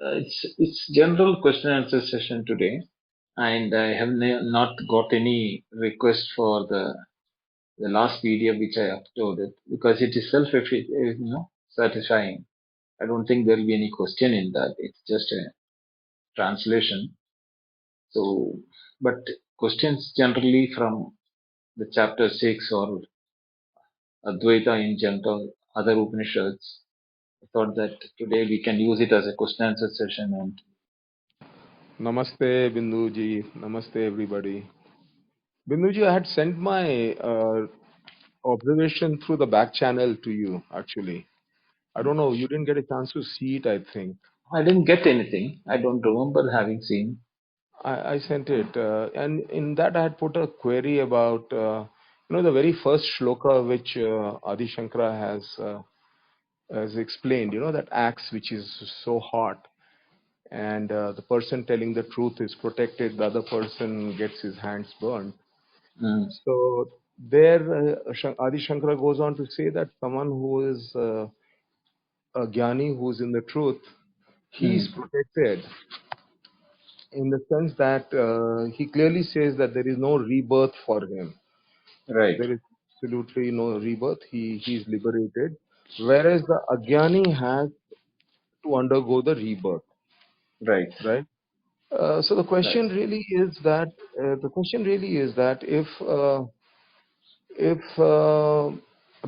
It's general question answer session today, and I have not got any request for the last PDF which I uploaded because it is satisfying. I don't think there will be any question in that. It's just a translation. So, but questions generally from the chapter 6 or Advaita in general, other Upanishads. I thought that today we can use it as a question answer session. And Namaste, Binduji. Namaste, everybody. Binduji, I had sent my observation through the back channel to you, actually. I don't know, you didn't get a chance to see it, I think. I didn't get anything. I don't remember having seen. I sent it. And in that, I had put a query about, the very first shloka which Adi Shankara has explained, that axe which is so hot. And the person telling the truth is protected, the other person gets his hands burned. Mm, So there, Adi Shankara goes on to say that someone who is a jnani, who is in the truth, he is mm, protected in the sense that he clearly says that there is no rebirth for him. right, There is absolutely no rebirth. He is liberated, whereas the ajnani has to undergo the rebirth, right, right? So the right. question really is that if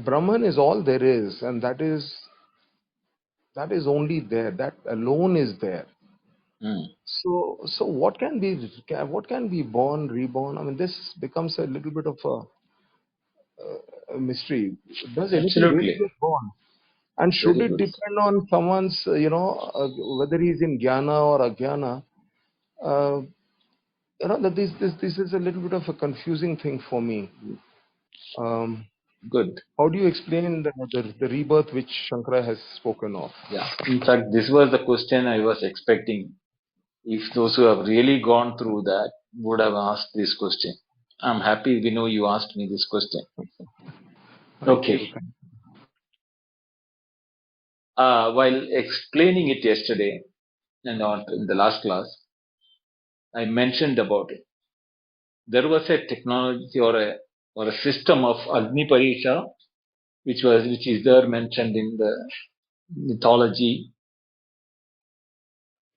Brahman is all there is, and that is only there, that alone is there. Mm, So what can be born, reborn? I mean, this becomes a little bit of a mystery. Does anything really absolutely. get born? And should Very it good. depend on someone's, whether he's in jnana or ajnana? Uh, that this is a little bit of a confusing thing for me. Um, Good. how do you explain the rebirth which Shankara has spoken of? Yeah. In fact, this was the question I was expecting. If those who have really gone through that would have asked this question. I'm happy, Vinu, you asked me this question. Thank you. Okay. While explaining it yesterday and not in the last class, I mentioned about it. There was a technology or a system of Agni Parisha which is there mentioned in the mythology,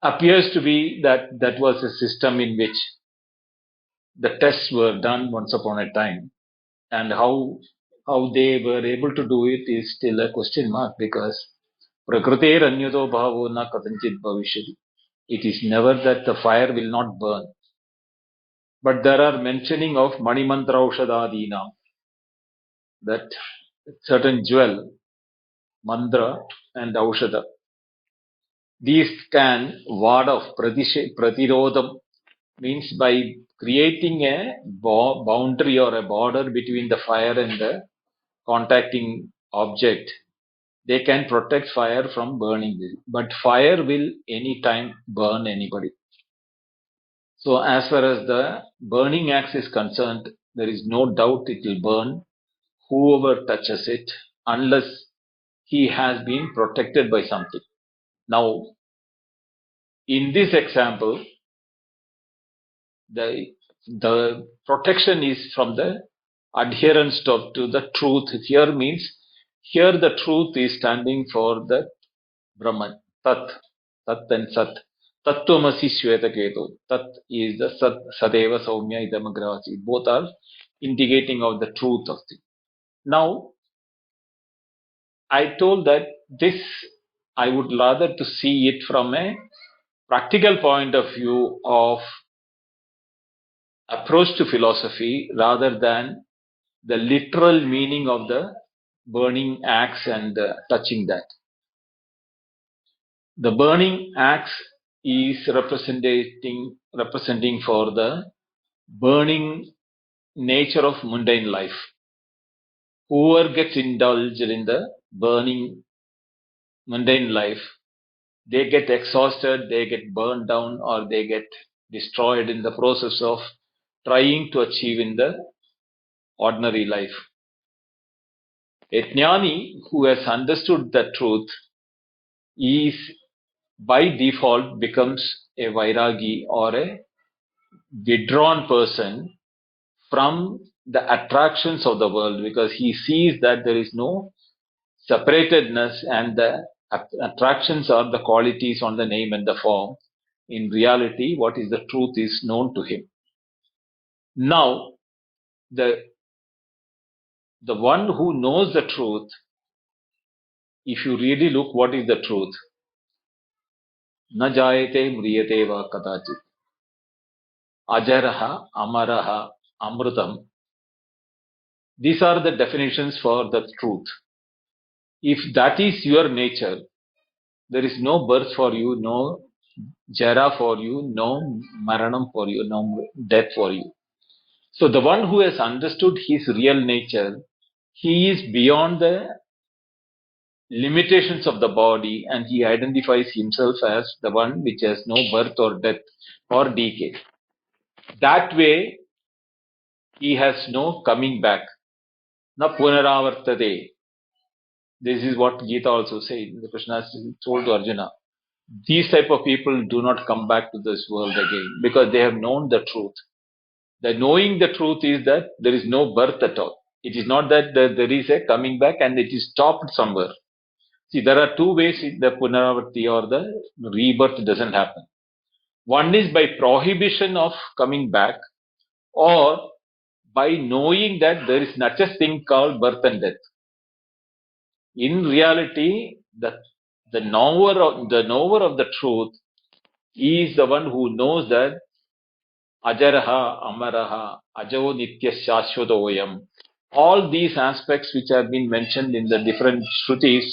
appears to be that was a system in which the tests were done once upon a time, and how they were able to do it is still a question mark because prakriter anyuto bhavo na katanchit bhavishyati. It is never that the fire will not burn, but there are mentioning of manimantra aushadadina, that certain jewel, mantra and aushada, these can ward off pratirodham, means by creating a boundary or a border between the fire and the contacting object, they can protect fire from burning. But fire will anytime burn anybody. So as far as the burning axe is concerned, there is no doubt it will burn whoever touches it unless he has been protected by something. Now, in this example, the the protection is from the adherence to the truth. Here means here the truth is standing for the Brahman, Tat, Tat and Sat. Tattvamasi Shvetaketu. Tat is the Sat, Sadeva Saumya Idamagravasi. Both are indicating of the truth of things. Now, I told that this I would rather to see it from a practical point of view of approach to philosophy rather than the literal meaning of the burning axe and touching that. The burning axe is representing for the burning nature of mundane life. Whoever gets indulged in the burning mundane life, they get exhausted, they get burned down, or they get destroyed in the process of trying to achieve in the ordinary life. A jnani who has understood the truth is by default becomes a Vairagi or a withdrawn person from the attractions of the world, because he sees that there is no separatedness, and the attractions are the qualities on the name and the form. In reality, what is the truth is known to him. Now, the one who knows the truth, if you really look what is the truth, na jayate mriyate va kadachit, ajaraha, amaraha, amrutam. These are the definitions for the truth. If that is your nature, there is no birth for you, no jara for you, no maranam for you, no death for you. So the one who has understood his real nature, he is beyond the limitations of the body, and he identifies himself as the one which has no birth or death or decay. That way, he has no coming back. Na punaravartate. This is what Gita also says. Krishna told to Arjuna. These type of people do not come back to this world again because they have known the truth. The knowing the truth is that there is no birth at all. It is not that there is a coming back and it is stopped somewhere. See, there are two ways the punaravarti or the rebirth doesn't happen. One is by prohibition of coming back, or by knowing that there is such a thing called birth and death. In reality, the knower of the truth is the one who knows that Ajaraha, Amaraha, Ajo Nitya Shashwatoyam. All these aspects which have been mentioned in the different Shrutis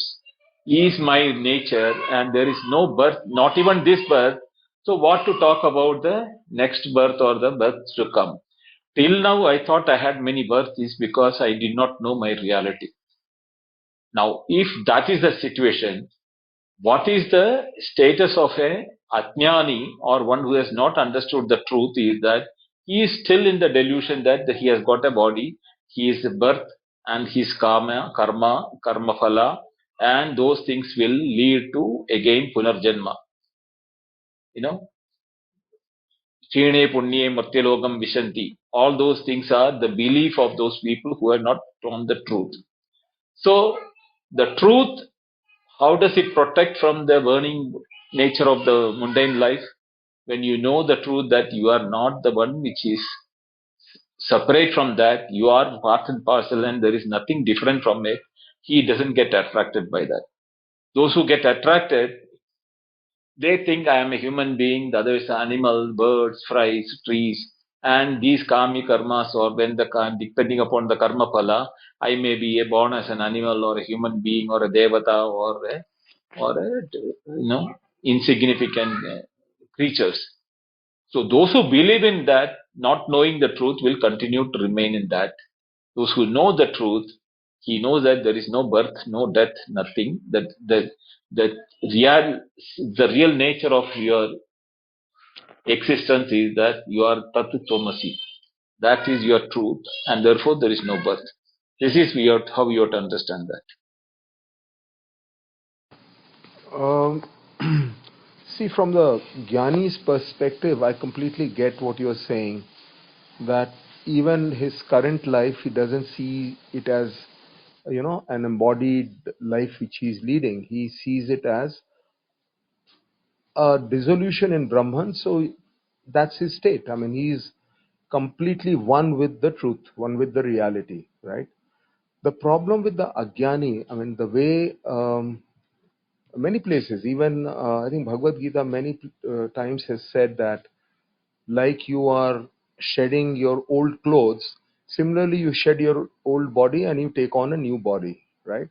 is my nature, and there is no birth, not even this birth. So what to talk about the next birth or the birth to come? Till now I thought I had many births is because I did not know my reality. Now, if that is the situation, what is the status of a Ajnani or one who has not understood the truth is that he is still in the delusion that he has got a body, he is birth and his karma phala, and those things will lead to again punarjanma. You know, Chine punye matyalogam vishanti. All those things are the belief of those people who are not on the truth. So, the truth, how does it protect from the burning nature of the mundane life? When you know the truth that you are not the one which is separate from that, you are part and parcel and there is nothing different from it, he doesn't get attracted by that. Those who get attracted, they think I am a human being, the other is an animal, birds, flies, trees, and these kami karmas, or when depending upon the karma phala, I may be born as an animal or a human being or a devata or insignificant creatures. So those who believe in that, not knowing the truth, will continue to remain in that. Those who know the truth, he knows that there is no birth, no death, nothing. That the real nature of your existence is that you are Tat Tomasi. That is your truth, and therefore there is no birth. This is how you have to understand that. Um, See, from the Jnani's perspective, I completely get what you're saying. That even his current life, he doesn't see it as, an embodied life which he's leading. He sees it as a dissolution in Brahman. So that's his state. I mean, he's completely one with the truth, one with the reality, right? The problem with the Ajnani, I mean, the way many places, even I think Bhagavad Gita many times has said that, like you are shedding your old clothes, similarly you shed your old body and you take on a new body, right?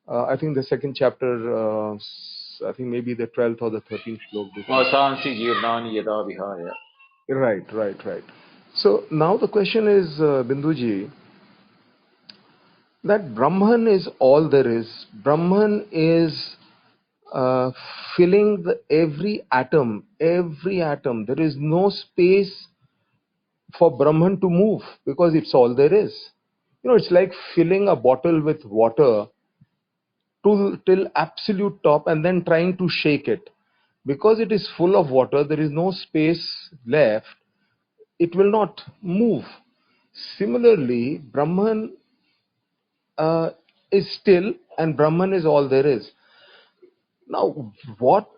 I think the second chapter, I think maybe the 12th or the 13th slok. Vasansi jirnani yada vihaya. Right. So now the question is, Binduji, that Brahman is all there is. Brahman is uh, filling every atom, every atom. There is no space for Brahman to move because it's all there is. It's like filling a bottle with water till absolute top and then trying to shake it. because it is full of water, there is no space left, it will not move. Similarly, Brahman uh, is still, and Brahman is all there is. Now, what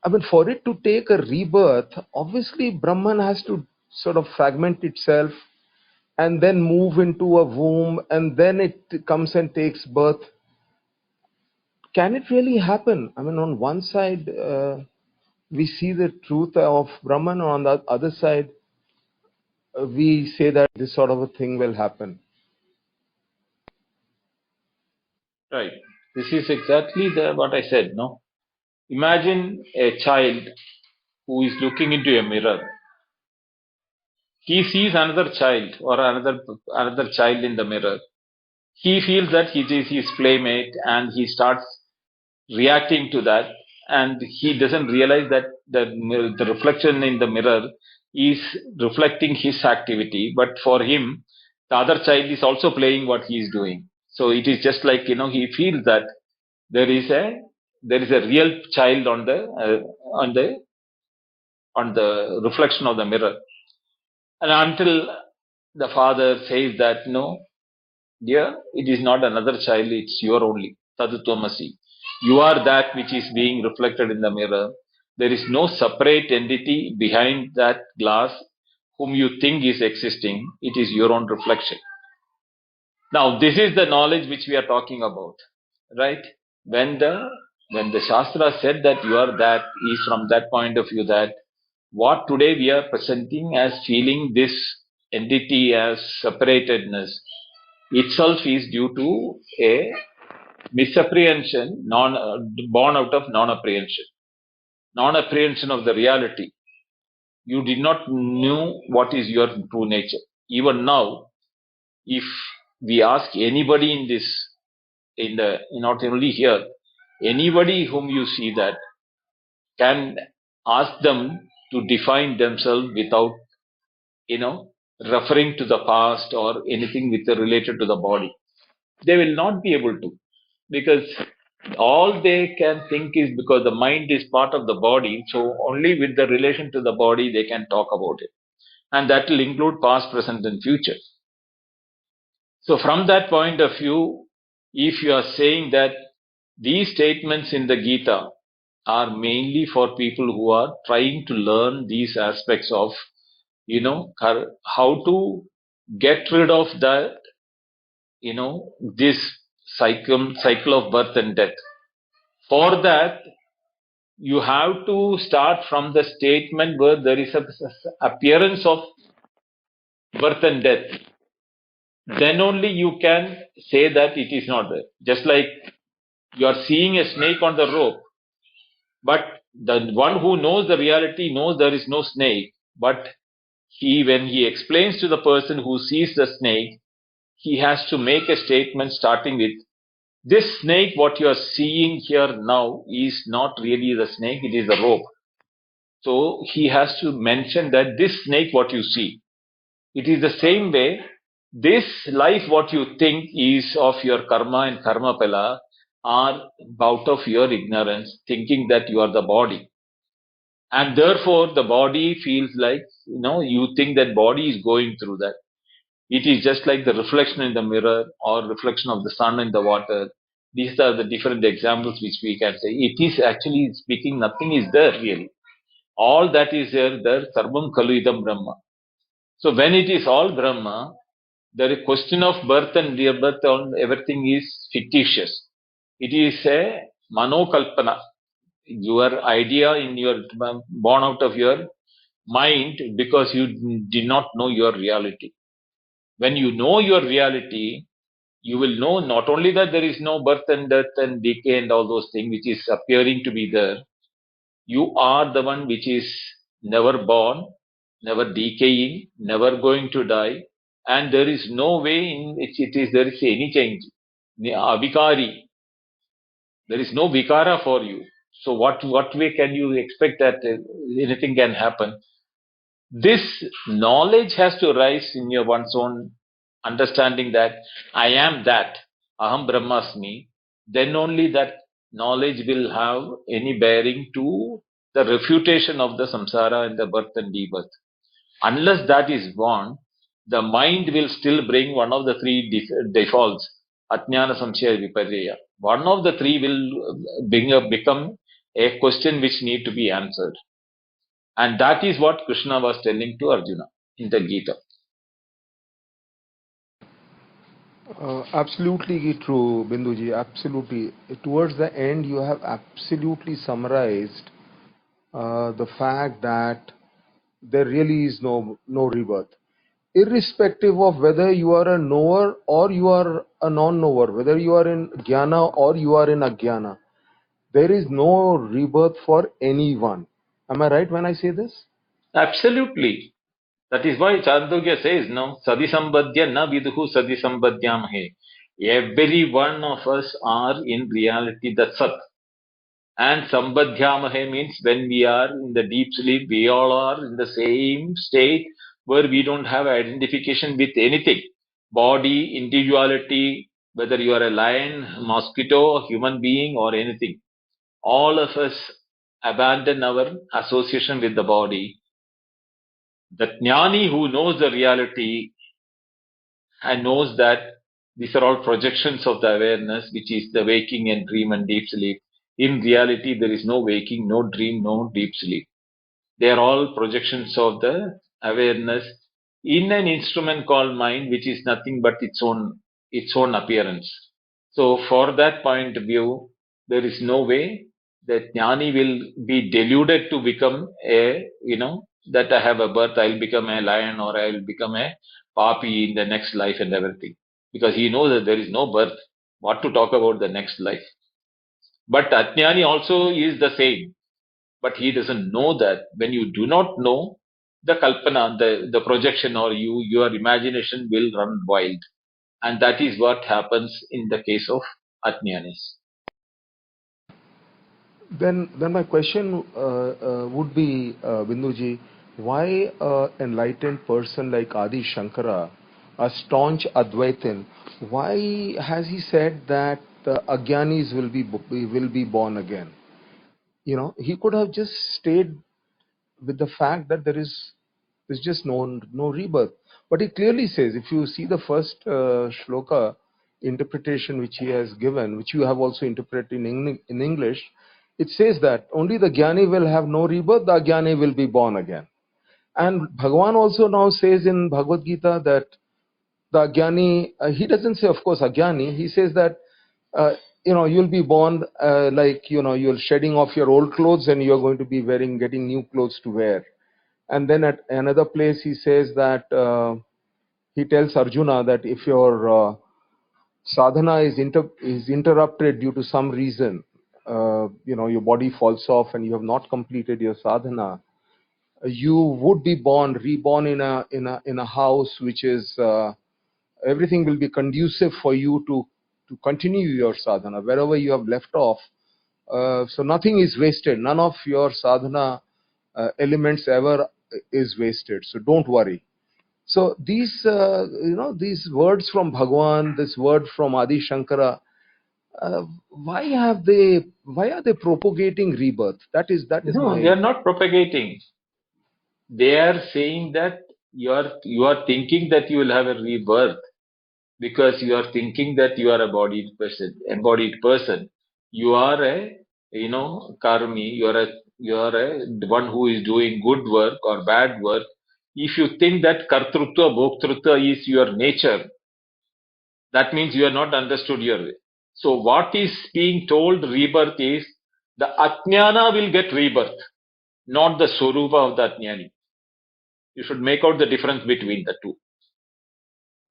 I mean, for it to take a rebirth, obviously Brahman has to sort of fragment itself and then move into a womb, and then it comes and takes birth. Can it really happen? I mean, on one side, we see the truth of Brahman, on the other side, we say that this sort of a thing will happen. Right. This is exactly what I said. No. Imagine a child who is looking into a mirror. He sees another child or another child in the mirror. He feels that he is his playmate, and he starts reacting to that, and he doesn't realize that the reflection in the mirror is reflecting his activity, but for him the other child is also playing what he is doing. So it is just like, he feels that there is a real child on the reflection of the mirror, and until the father says that, no, dear, it is not another child, it's your only. Tadutvamasi. You are that which is being reflected in the mirror. There is no separate entity behind that glass whom you think is existing. It is your own reflection. Now, this is the knowledge which we are talking about, right? When the Shastra said that you are that, is from that point of view that what today we are presenting as feeling this entity as separatedness itself is due to a misapprehension, born out of non-apprehension of the reality. You did not know what is your true nature. Even now, if we ask anybody in this, not only here, anybody whom you see that, can ask them to define themselves without, referring to the past or anything with related to the body. They will not be able to, because all they can think is, because the mind is part of the body, so only with the relation to the body they can talk about it, and that will include past, present, and future. So from that point of view, if you are saying that these statements in the Gita are mainly for people who are trying to learn these aspects of, how to get rid of that, this cycle of birth and death. For that, you have to start from the statement where there is a appearance of birth and death. Then only you can say that it is not there. Just like you are seeing a snake on the rope, but the one who knows the reality knows there is no snake, but when he explains to the person who sees the snake, he has to make a statement starting with, this snake, what you are seeing here now, is not really the snake, it is the rope. So he has to mention that this snake, what you see, it is the same way. This life, what you think is of your karma and karma pala, are out of your ignorance, thinking that you are the body. And therefore, the body feels like, you think that body is going through that. It is just like the reflection in the mirror or reflection of the sun in the water. These are the different examples which we can say. It is actually speaking, nothing is there really. All that is there, sarvam khalu idam Brahma. So when it is all Brahma, the question of birth and rebirth, everything is fictitious. It is a manokalpana. Your idea in your born out of your mind, because you did not know your reality. When you know your reality, you will know not only that there is no birth and death and decay and all those things which is appearing to be there. You are the one which is never born, never decaying, never going to die, and there is no way in which there is any change. Avikari, there is no vikara for you. So what way can you expect that anything can happen? This knowledge has to rise in your one's own understanding that I am that, aham brahmasmi. Then only that knowledge will have any bearing to the refutation of the samsara and the birth and rebirth. Unless that is born, the mind will still bring one of the three defaults, ajnana, samshaya, viparya. One of the three will become a question which need to be answered. And that is what Krishna was telling to Arjuna in the Gita. Absolutely true, Binduji. Absolutely. Towards the end, you have absolutely summarized the fact that there really is no rebirth, irrespective of whether you are a knower or you are a non-knower, whether you are in jnana or you are in ajnana. There is no rebirth for anyone. Am I right when I say this? Absolutely. That is why Chandogya says, no, sadi sambadhya na viduhu sadi sambadhyamahe. Every one of us are in reality the Sat. And sambadhyamahe means when we are in the deep sleep, we all are in the same state where we don't have identification with anything. Body, individuality, whether you are a lion, mosquito, human being or anything. All of us abandon our association with the body. The jnani who knows the reality and knows that these are all projections of the awareness, which is the waking and dream and deep sleep. In reality, there is no waking, no dream, no deep sleep. They are all projections of the awareness in an instrument called mind, which is nothing but its own appearance. So, for that point of view, there is no way that jnani will be deluded to become that I have a birth, I'll become a lion or I'll become a papi in the next life and everything. Because he knows that there is no birth. What to talk about the next life? But Ajnani also is the same. But he doesn't know that when you do not know, the kalpana, the projection or your imagination will run wild. And that is what happens in the case of Ajnanis. Then my question would be, Binduji, why enlightened person like Adi Shankara, a staunch Advaitin, why has he said that the Agyanis will be born again? You know, he could have just stayed with the fact that there's just no rebirth. But he clearly says, if you see the first shloka interpretation which he has given, which you have also interpreted in English, it says that only the jnani will have no rebirth, the ajnani will be born again. And Bhagavan also now says in Bhagavad Gita that the ajnani, he doesn't say, of course, ajnani, he says that, you'll be born like, you're shedding off your old clothes and you're going to be getting new clothes to wear. And then at another place, he says that he tells Arjuna that if your sadhana is interrupted due to some reason, your body falls off and you have not completed your sadhana, you would be reborn in a house which is everything will be conducive for you to continue your sadhana wherever you have left off. So nothing is wasted. None of your sadhana elements ever is wasted. So don't worry. So these words from Bhagwan, this word from Adi Shankara, why are they propagating rebirth? That is No, they my. are not propagating. They are saying that you are thinking that you will have a rebirth because you are thinking that you are a embodied person. You are a karmi. You are a one who is doing good work or bad work. If you think that kartrutva bhoktrutva is your nature, that means you are not understood your way. So what is being told rebirth is the ajnana will get rebirth, not the swarupa of the ajnani. You should make out the difference between the two.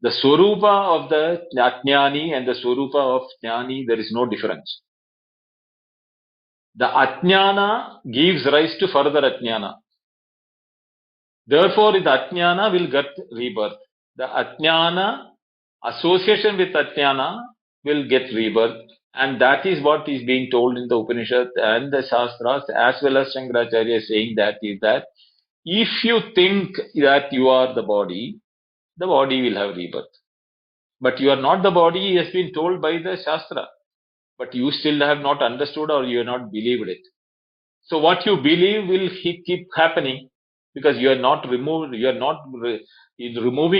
The Swarupa of the Ajnani and the Swarupa of Jnani, there is no difference. The Ajnana gives rise to further Ajnana. Therefore, the Ajnana will get rebirth. The Ajnana, association with Ajnana will get rebirth. And that is what is being told in the Upanishad and the Shastras, as well as Shankaracharya is saying that is that if you think that you are the body will have rebirth. But you are not the body has been told by the Shastra. But you still have not understood or you have not believed it. So what you believe will keep happening, because you are not removing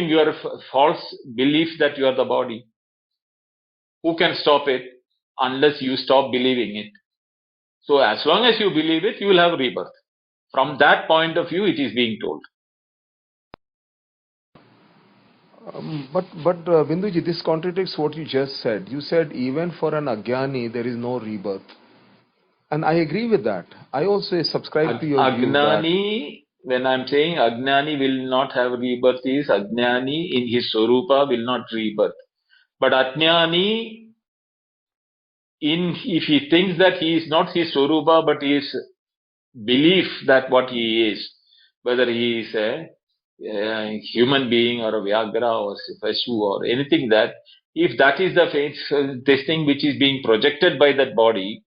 your false belief that you are the body. Who can stop it unless you stop believing it? So as long as you believe it, you will have rebirth. From that point of view, it is being told. But Binduji, this contradicts what you just said. You said even for an Agyani, there is no rebirth. And I agree with that. I also subscribe to your view that Agnani, when I'm saying Agnani will not have rebirth, is Agnani in his Swarupa will not rebirth. But Ajnani, if he thinks that he is not his Swarupa, but his belief that what he is, whether he is a human being or a Vyagra or a Vasu or anything, that if that is the this thing which is being projected by that body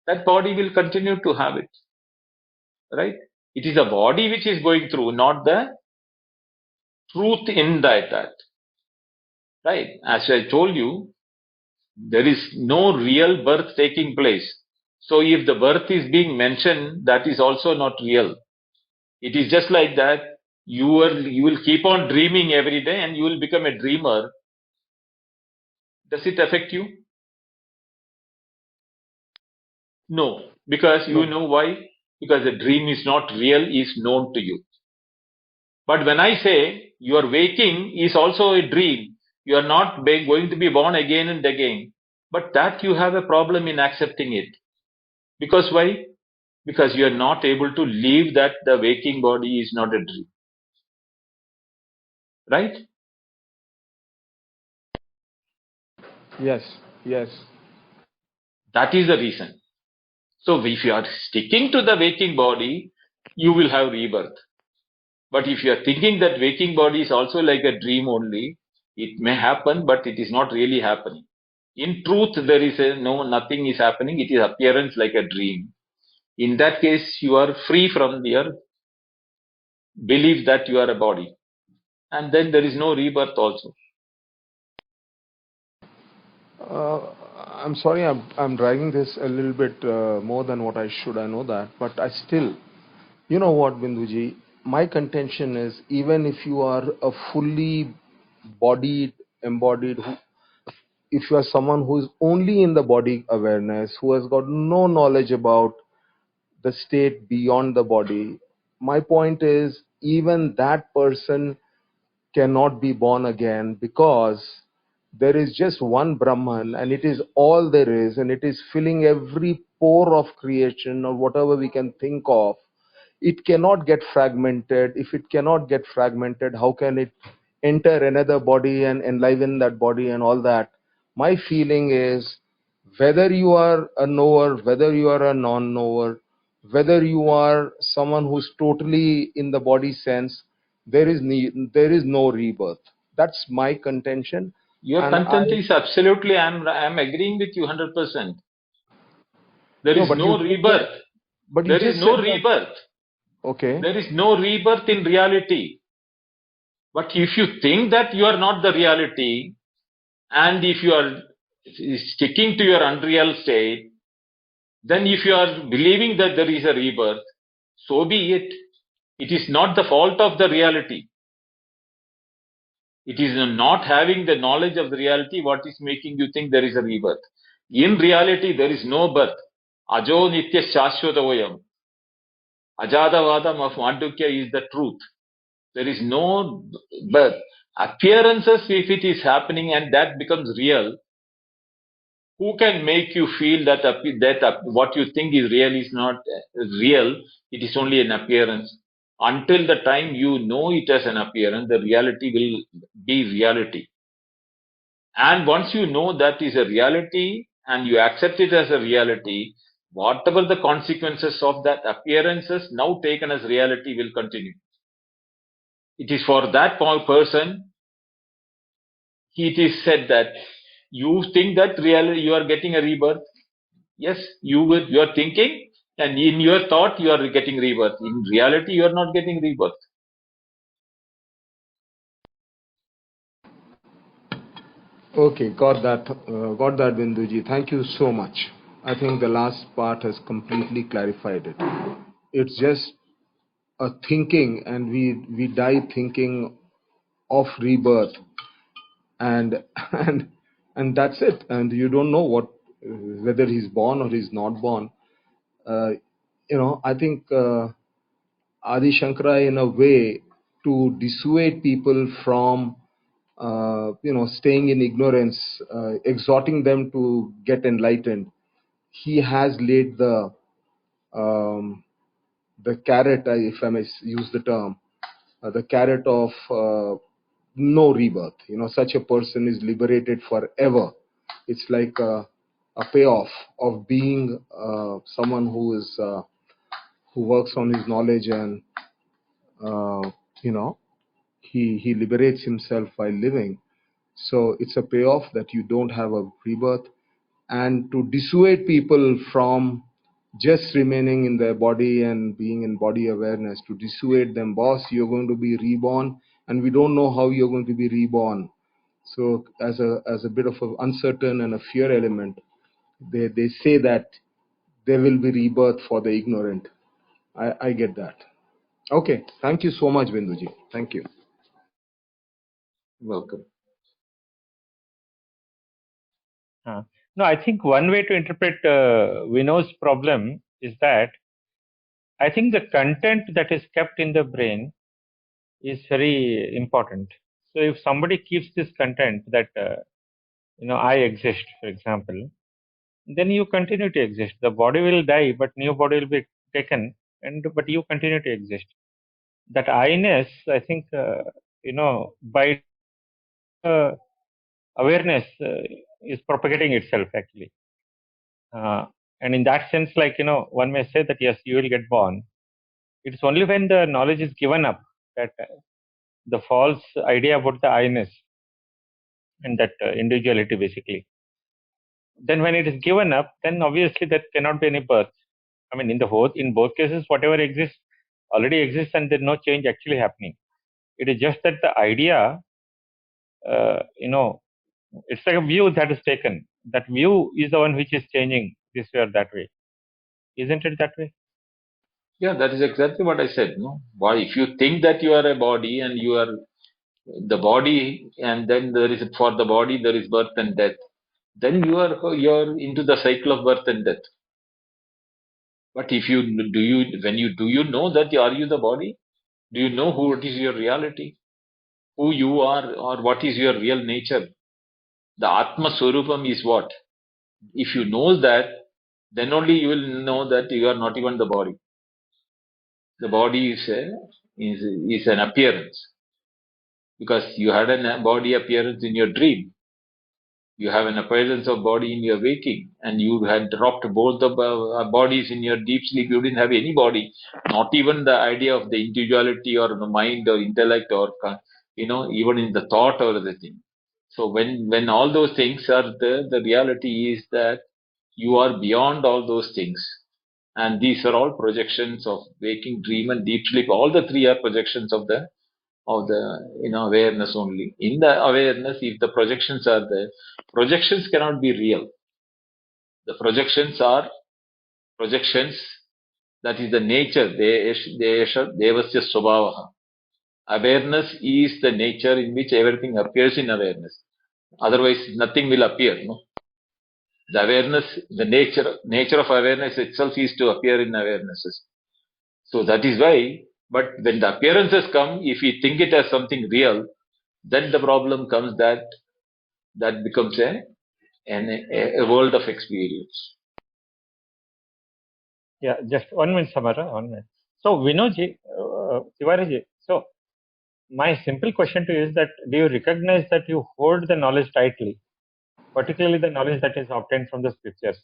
will continue to have it, right? It is the body which is going through, not the truth in that, right? As I told you, there is no real birth taking place. So if the birth is being mentioned, that is also not real. It is just like that you will keep on dreaming every day and you will become a dreamer. Does it affect you? No, because you no. know why? Because the dream is not real, is known to you. But when I say your waking is also a dream, you are not going to be born again and again. But that you have a problem in accepting it. Because why? Because you are not able to leave that the waking body is not a dream. Right? Yes, yes. That is the reason. So if you are sticking to the waking body, you will have rebirth. But if you are thinking that waking body is also like a dream only, it may happen, but it is not really happening. In truth, there is nothing is happening. It is appearance like a dream. In that case, you are free from your belief that you are a body. And then there is no rebirth also. Uh, I'm sorry, I'm dragging this a little bit more than what I should. I know that, but I still, you know what, Binduji, my contention is even if you are a fully bodied, embodied, if you are someone who is only in the body awareness, who has got no knowledge about the state beyond the body, my point is even that person cannot be born again because there is just one Brahman and it is all there is and it is filling every pore of creation or whatever we can think of. It cannot get fragmented. If it cannot get fragmented, how can it enter another body and enliven that body and all that? My feeling is whether you are a knower, whether you are a non-knower, whether you are someone who's totally in the body sense, there is no rebirth. That's my contention. Your And I content is absolutely, I'm agreeing with you 100%. There no, is no rebirth. but you There is just no said that. rebirth. Okay. There is no rebirth in reality. But if you think that you are not the reality, and if you are sticking to your unreal state, then if you are believing that there is a rebirth, so be it. It is not the fault of the reality. It is not having the knowledge of the reality what is making you think there is a rebirth. In reality, there is no birth. Ajo nitya shashvatavoyam. Ajadavadam of Chandogya is the truth. There is no birth. Appearances, if it is happening and that becomes real, who can make you feel that what you think is real is not real? It is only an appearance. Until the time you know it as an appearance, the reality will be reality. And once you know that is a reality and you accept it as a reality, whatever the consequences of that appearances now taken as reality will continue. It is for that person, it is said that you think that really you are getting a rebirth. Yes, you are thinking, and in your thought you are getting rebirth. In reality, you are not getting rebirth. Okay, got that, Binduji. Thank you so much. I think the last part has completely clarified it. It's just a thinking, and we die thinking of rebirth, and and and that's it. And you don't know what whether he's born or he's not born. Uh, I think Adi Shankara, in a way, to dissuade people from staying in ignorance, exhorting them to get enlightened, he has laid um, the carrot, if I may use the term, the carrot of no rebirth. Such a person is liberated forever. It's like a payoff of being someone who works on his knowledge, and uh, you know he liberates himself while living. So it's a payoff that you don't have a rebirth. And to dissuade people from just remaining in their body and being in body awareness, to dissuade them, boss, you're going to be reborn, and we don't know how you're going to be reborn. So as a bit of an uncertain and a fear element, they say that there will be rebirth for the ignorant. I get that. Okay, thank you so much, Binduji. Thank you. Welcome. No, I think one way to interpret Vinod's problem is that I think the content that is kept in the brain is very important. So if somebody keeps this content that, I exist, for example, then you continue to exist. The body will die, but new body will be taken, but you continue to exist. That I-ness, I think, by awareness is propagating itself actually. And in that sense, one may say that yes, you will get born. It's only when the knowledge is given up that the false idea about the I-ness and that individuality basically. Then when it is given up, then obviously there cannot be any birth. I mean, in both cases, whatever exists already exists, and there's no change actually happening. It is just that the idea, it's like a view that is taken. That view is the one which is changing this way or that way. Isn't it that way? Yeah, that is exactly what I said. No, why if you think that you are a body and you are the body, and then there is for the body there is birth and death, then you're into the cycle of birth and death. But if you do you know that are you the body? Do you know what is your reality, who you are, or what is your real nature? The Atma Swarupam is what? If you know that, then only you will know that you are not even the body. The body is an appearance, because you had a body appearance in your dream. You have an appearance of body in your waking, and you had dropped both the bodies in your deep sleep. You didn't have any body, not even the idea of the individuality or the mind or intellect or even in the thought or the thing. So when all those things are there, the reality is that you are beyond all those things, and these are all projections of waking, dream, and deep sleep. All the three are projections of the awareness only. In the awareness, if the projections are there, projections cannot be real. The projections are projections. That is the nature. Devasya Swabhavaha. Awareness is the nature in which everything appears in awareness. Otherwise, nothing will appear. No? The awareness, the nature of awareness itself is to appear in awarenesses. So that is why. But when the appearances come, if we think it as something real, then the problem comes that becomes a world of experience. Yeah, just 1 minute, Samara, 1 minute. So, Vinodji, Tiwari, so my simple question to you is that do you recognize that you hold the knowledge tightly, particularly the knowledge that is obtained from the scriptures?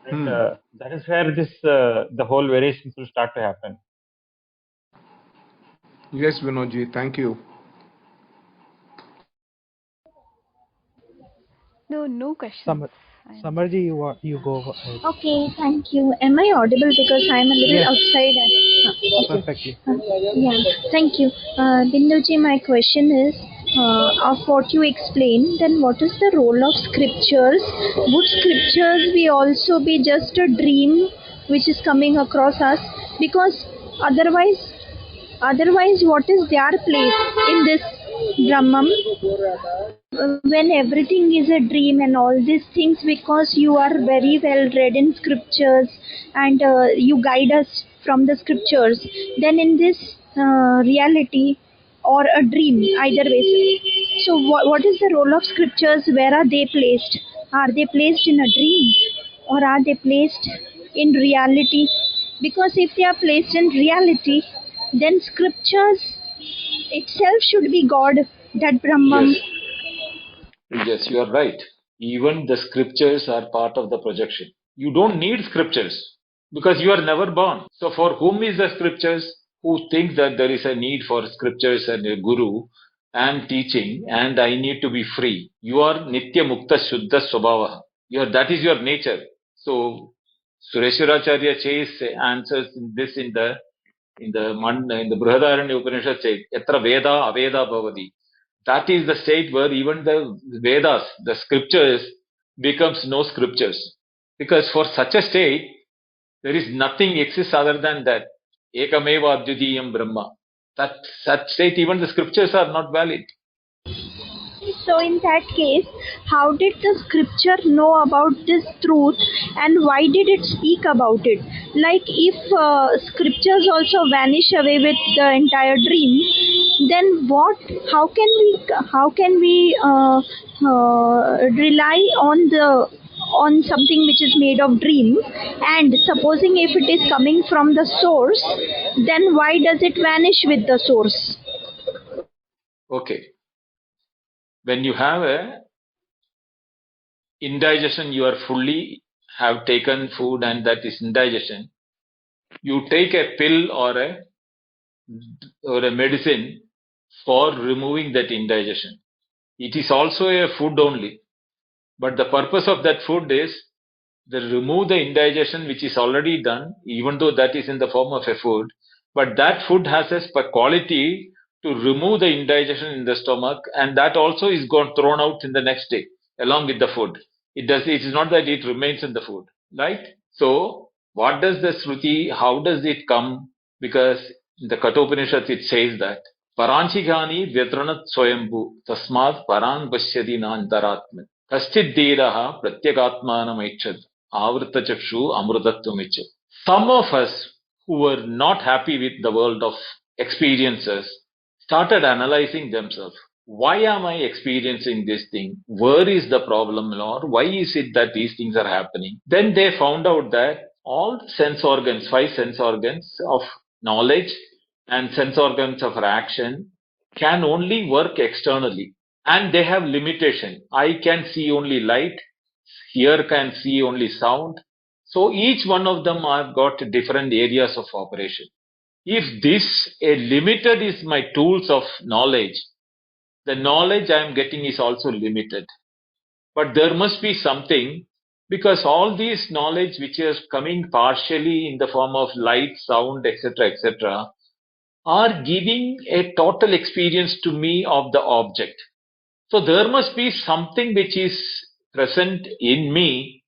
And that is where the whole variations will start to happen. Yes, Vinodji, thank you. No questions. Samarji, you go ahead. Okay, thank you. Am I audible because I'm a little Yes. outside? Okay. Perfectly. Yeah, thank you. Binduji, my question is, of what you explained, then what is the role of scriptures? Would scriptures be also be just a dream which is coming across us? Because otherwise, what is their place in this Brahman? When everything is a dream and all these things, because you are very well read in scriptures and you guide us from the scriptures, then in this reality or a dream, either way. So what is the role of scriptures? Where are they placed? Are they placed in a dream or are they placed in reality? Because if they are placed in reality, then scriptures itself should be God, that Brahman. Yes, yes, you are right. Even the scriptures are part of the projection. You don't need scriptures because you are never born. So, for whom is the scriptures? Who think that there is a need for scriptures and a guru and teaching, and I need to be free. You are Nitya Mukta Shuddha Swabhava. That is your nature. So, Sureshwaracharya answers this in the Brihadaranya Upanishad says, Yatra Veda Aveda Bhavati. That is the state where even the Vedas, the scriptures, becomes no scriptures. Because for such a state, there is nothing exists other than that. Ekameva Advitiyam Brahma. That such state, even the scriptures are not valid. So in that case, how did the scripture know about this truth and why did it speak about it? Like if scriptures also vanish away with the entire dream, then what? How can we rely on something which is made of dream? And supposing if it is coming from the source, then why does it vanish with the source? Okay. When you have a indigestion, you are fully have taken food and that is indigestion. You take a pill or a medicine for removing that indigestion. It is also a food only, but the purpose of that food is to remove the indigestion which is already done, even though that is in the form of a food. But that food has a quality to remove the indigestion in the stomach, and that also is thrown out in the next day along with the food. It is not that it remains in the food, right? So, what does the Shruti? How does it come? Because in the Kathopanishad it says that Paranchigani Vyatranat Swayambhu Tasmat Paran Pashyati Nantaratman Kaschidhiraha Pratyagatmanamaichad Avrtachakshu Amrutattvamichat. Some of us who were not happy with the world of experiences started analyzing themselves. Why am I experiencing this thing? Where is the problem, Lord? Why is it that these things are happening? Then they found out that all sense organs, 5 sense organs of knowledge and sense organs of action can only work externally and they have limitation. I can see only light, ear can see only sound. So each one of them have got different areas of operation. If this a limited is my tools of knowledge, the knowledge I am getting is also limited. But there must be something because all these knowledge which is coming partially in the form of light, sound, etc., are giving a total experience to me of the object. So there must be something which is present in me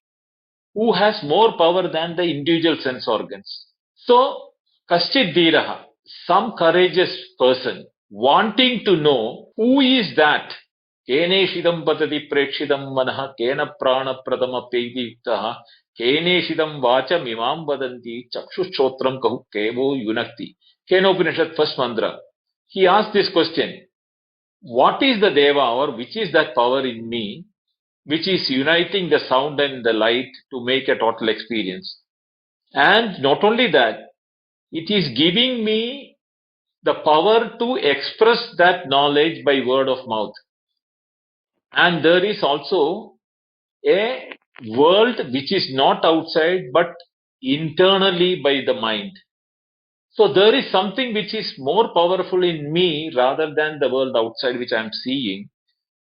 who has more power than the individual sense organs. So, Kaschid Dhiraha, some courageous person wanting to know who is that. Keneshidam patati prekshidam manaha kena prana pradama peidiktaha keneshidam vacha mimam vadanti chakshushrotram kahu kevo yunakti. Kenopanishad first mantra. He asked this question, what is the Deva or which is that power in me which is uniting the sound and the light to make a total experience? And not only that, it is giving me the power to express that knowledge by word of mouth. And there is also a world which is not outside but internally by the mind. So there is something which is more powerful in me rather than the world outside which I am seeing.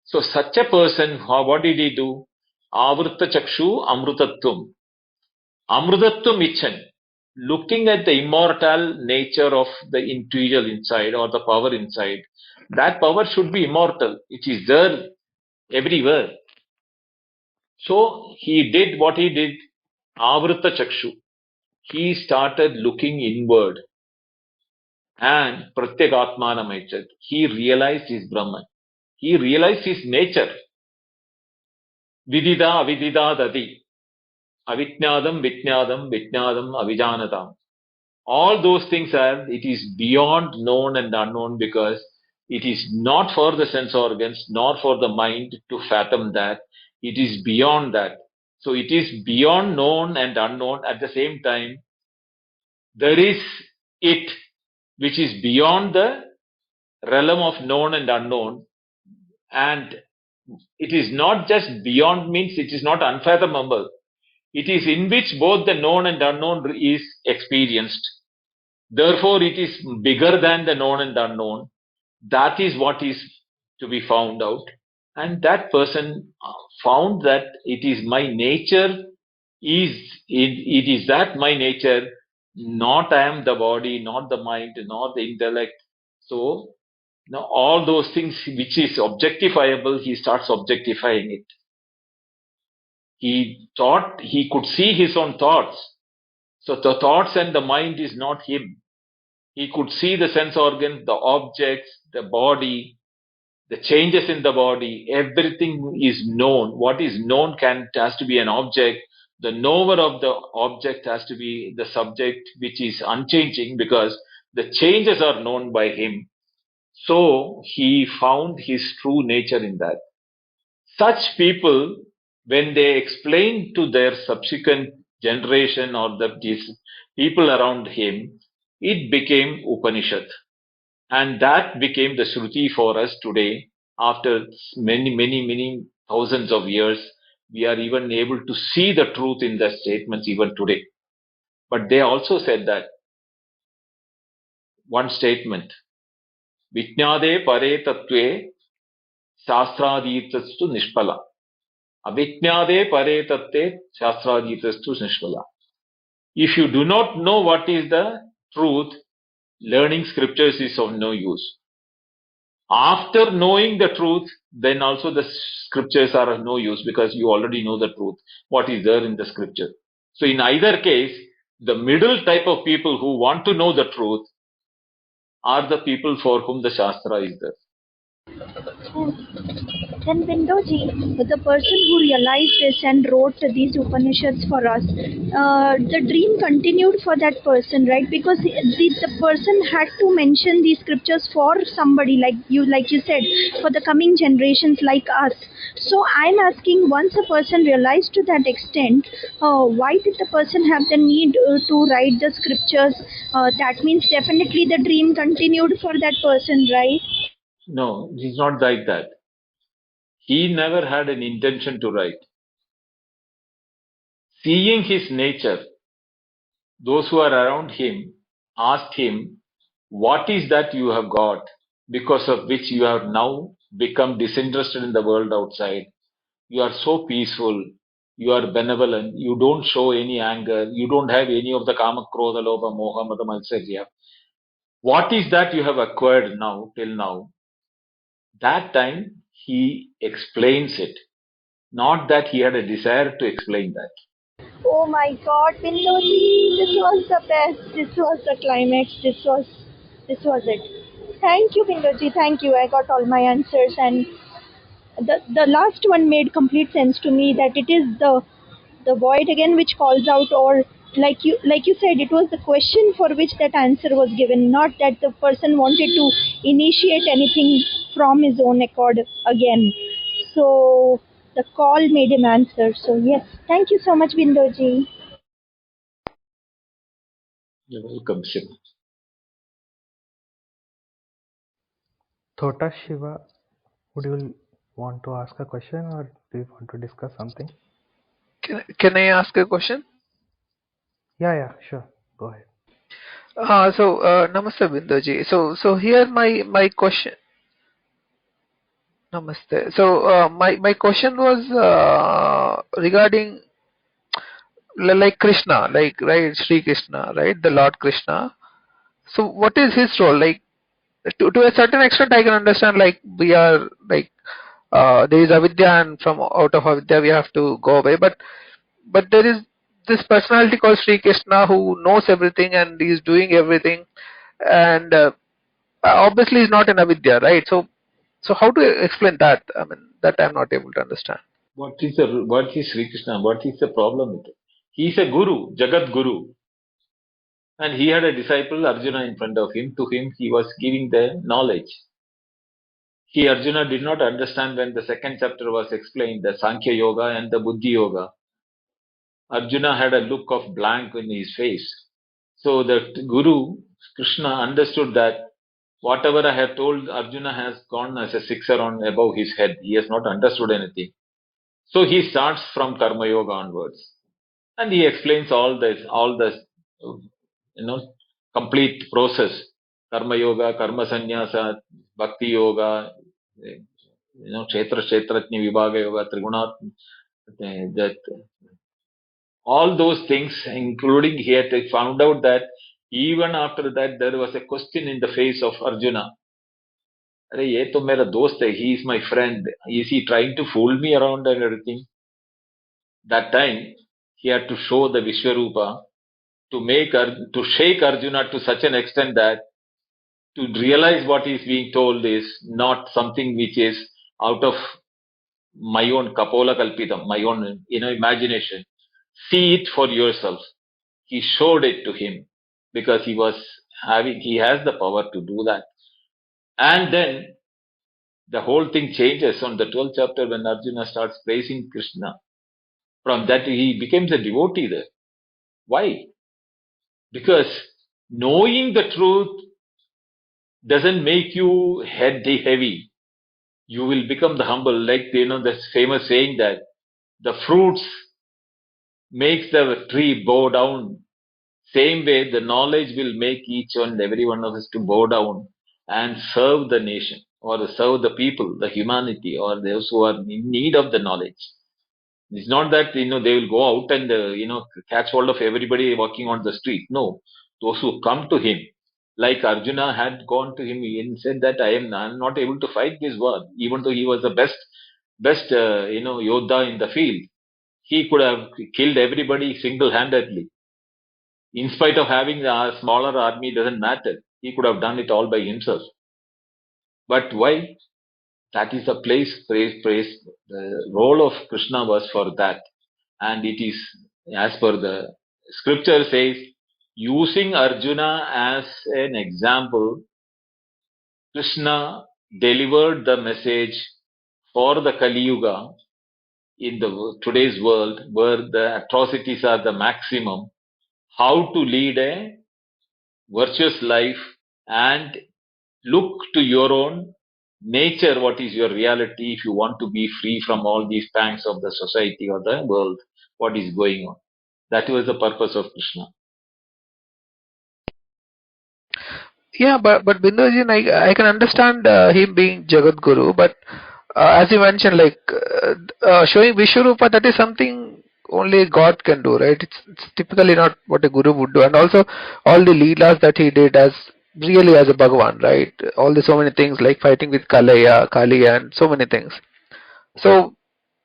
So such a person, what did he do? Avrta chakshu amrutatvam. Amrutatvam ichan. Looking at the immortal nature of the individual inside or the power inside, That power should be immortal. It is there everywhere. So he did what he did, Avrita Chakshu. He started looking inward and Pratyagatmanamaitat. He realized his Brahman. He realized his nature. Vidida avidida dadi. Avijnadam vijnadam vijnadam avijanatam. All those things are, it is beyond known and unknown because it is not for the sense organs nor for the mind to fathom that. It is beyond that. So it is beyond known and unknown. At the same time, there is it which is beyond the realm of known and unknown. And it is not just beyond means it is not unfathomable. It is in which both the known and unknown is experienced. Therefore, it is bigger than the known and unknown. That is what is to be found out. And that person found that it is my nature, it is that my nature, not I am the body, not the mind, not the intellect. So, now all those things which is objectifiable, he starts objectifying it. He thought he could see his own thoughts. So the thoughts and the mind is not him. He could see the sense organs, the objects, the body, the changes in the body. Everything is known. What is known has to be an object. The knower of the object has to be the subject, which is unchanging because the changes are known by him. So he found his true nature in that. Such people, when they explain to their subsequent generation or these people around him, it became Upanishad. And that became the Shruti for us today. After many thousands of years, we are even able to see the truth in the statements even today. But they also said that one statement, Vijnade pare tattve shastrādītastu nishpala. Avijnade pare tatte shastrādītastu nishpala. If you do not know what is the truth, learning scriptures is of no use. After knowing the truth, then also the scriptures are of no use because you already know the truth, what is there in the scripture. So in either case, the middle type of people who want to know the truth are the people for whom the Shastra is there. Then Bindoji, the person who realized this and wrote these Upanishads for us, the dream continued for that person, right? Because the person had to mention these scriptures for somebody like you said, for the coming generations like us. So I'm asking, once a person realized to that extent, why did the person have the need to write the scriptures? That means definitely the dream continued for that person, right? No, it's not like that. He never had an intention to write. Seeing his nature, those who are around him asked him, what is that you have got because of which you have now become disinterested in the world outside? You are so peaceful, you are benevolent, you don't show any anger, you don't have any of the kama, krodha, lobha, moha, mada, matsarya. What is that you have acquired now, till now? That time he explains it. Not that he had a desire to explain that. Oh my God, Bindoji, this was the best. This was the climax. This was it. Thank you, Bindoji. Thank you. I got all my answers, and the last one made complete sense to me. That it is the void again which calls out, or like you said, it was the question for which that answer was given, not that the person wanted to initiate anything from his own accord again. So the call made him answer. So yes, thank you so much, Bindoji. You're welcome, Shiva. Thota Shiva, would you want to ask a question or do you want to discuss something? Can I ask a question? Yeah, sure. Go ahead. Namaste Bindoji. So here my question. Namaste. So my question was regarding like Krishna, like right, Sri Krishna, right, the Lord Krishna. So what is his role? Like to a certain extent I can understand, like we are like there is avidya, and from out of avidya we have to go away, but there is this personality called Sri Krishna who knows everything and is doing everything, and obviously is not an avidya, right? So how to explain that? I mean, that I'm not able to understand. What is Sri Krishna? What is the problem with it? He is a guru, Jagat Guru, and he had a disciple Arjuna in front of him. To him, he was giving the knowledge. He, Arjuna, did not understand when the second chapter was explained, the Sankhya Yoga and the Buddhi Yoga. Arjuna had a look of blank in his face. So the Guru, Krishna, understood that whatever I have told Arjuna has gone as a sixer on above his head. He has not understood anything. So he starts from Karma Yoga onwards. And he explains all the complete process. Karma Yoga, Karma Sannyasa, Bhakti Yoga, Kshetra Kshetratni Vibhaga Yoga, Triguna, that all those things, including he had found out that even after that there was a question in the face of Arjuna. Arey, ye to mera dost hai, he is my friend. Is he trying to fool me around and everything? That time he had to show the Vishwarupa to shake Arjuna to such an extent that to realize what is being told is not something which is out of my own kapola kalpitam, my own imagination. See it for yourself. He showed it to him because he has the power to do that. And then the whole thing changes on the 12th chapter when Arjuna starts praising Krishna. From that he becomes a devotee there. Why? Because knowing the truth doesn't make you head heavy. You will become the humble, like this famous saying that the fruits makes the tree bow down. Same way, the knowledge will make each and every one of us to bow down and serve the nation or serve the people, the humanity, or those who are in need of the knowledge. It's not that they will go out and catch hold of everybody walking on the street. No, those who come to him, like Arjuna had gone to him and said that I'm not able to fight this war, even though he was the best Yoddha in the field. He could have killed everybody single-handedly. In spite of having a smaller army, doesn't matter. He could have done it all by himself. But why? That is the place, praise. The role of Krishna was for that. And it is, as per the scripture says, using Arjuna as an example, Krishna delivered the message for the Kali Yuga in today's world where the atrocities are the maximum, how to lead a virtuous life and look to your own nature, what is your reality if you want to be free from all these pangs of the society or the world, what is going on. That was the purpose of Krishna. Yeah, but Binduji, I can understand him being Jagat Guru, but as you mentioned, like showing Vishwarupa, that is something only God can do, right? It's typically not what a guru would do, and also all the leelas that he did as really as a Bhagavan, right? All the so many things like fighting with Kali, and so many things. So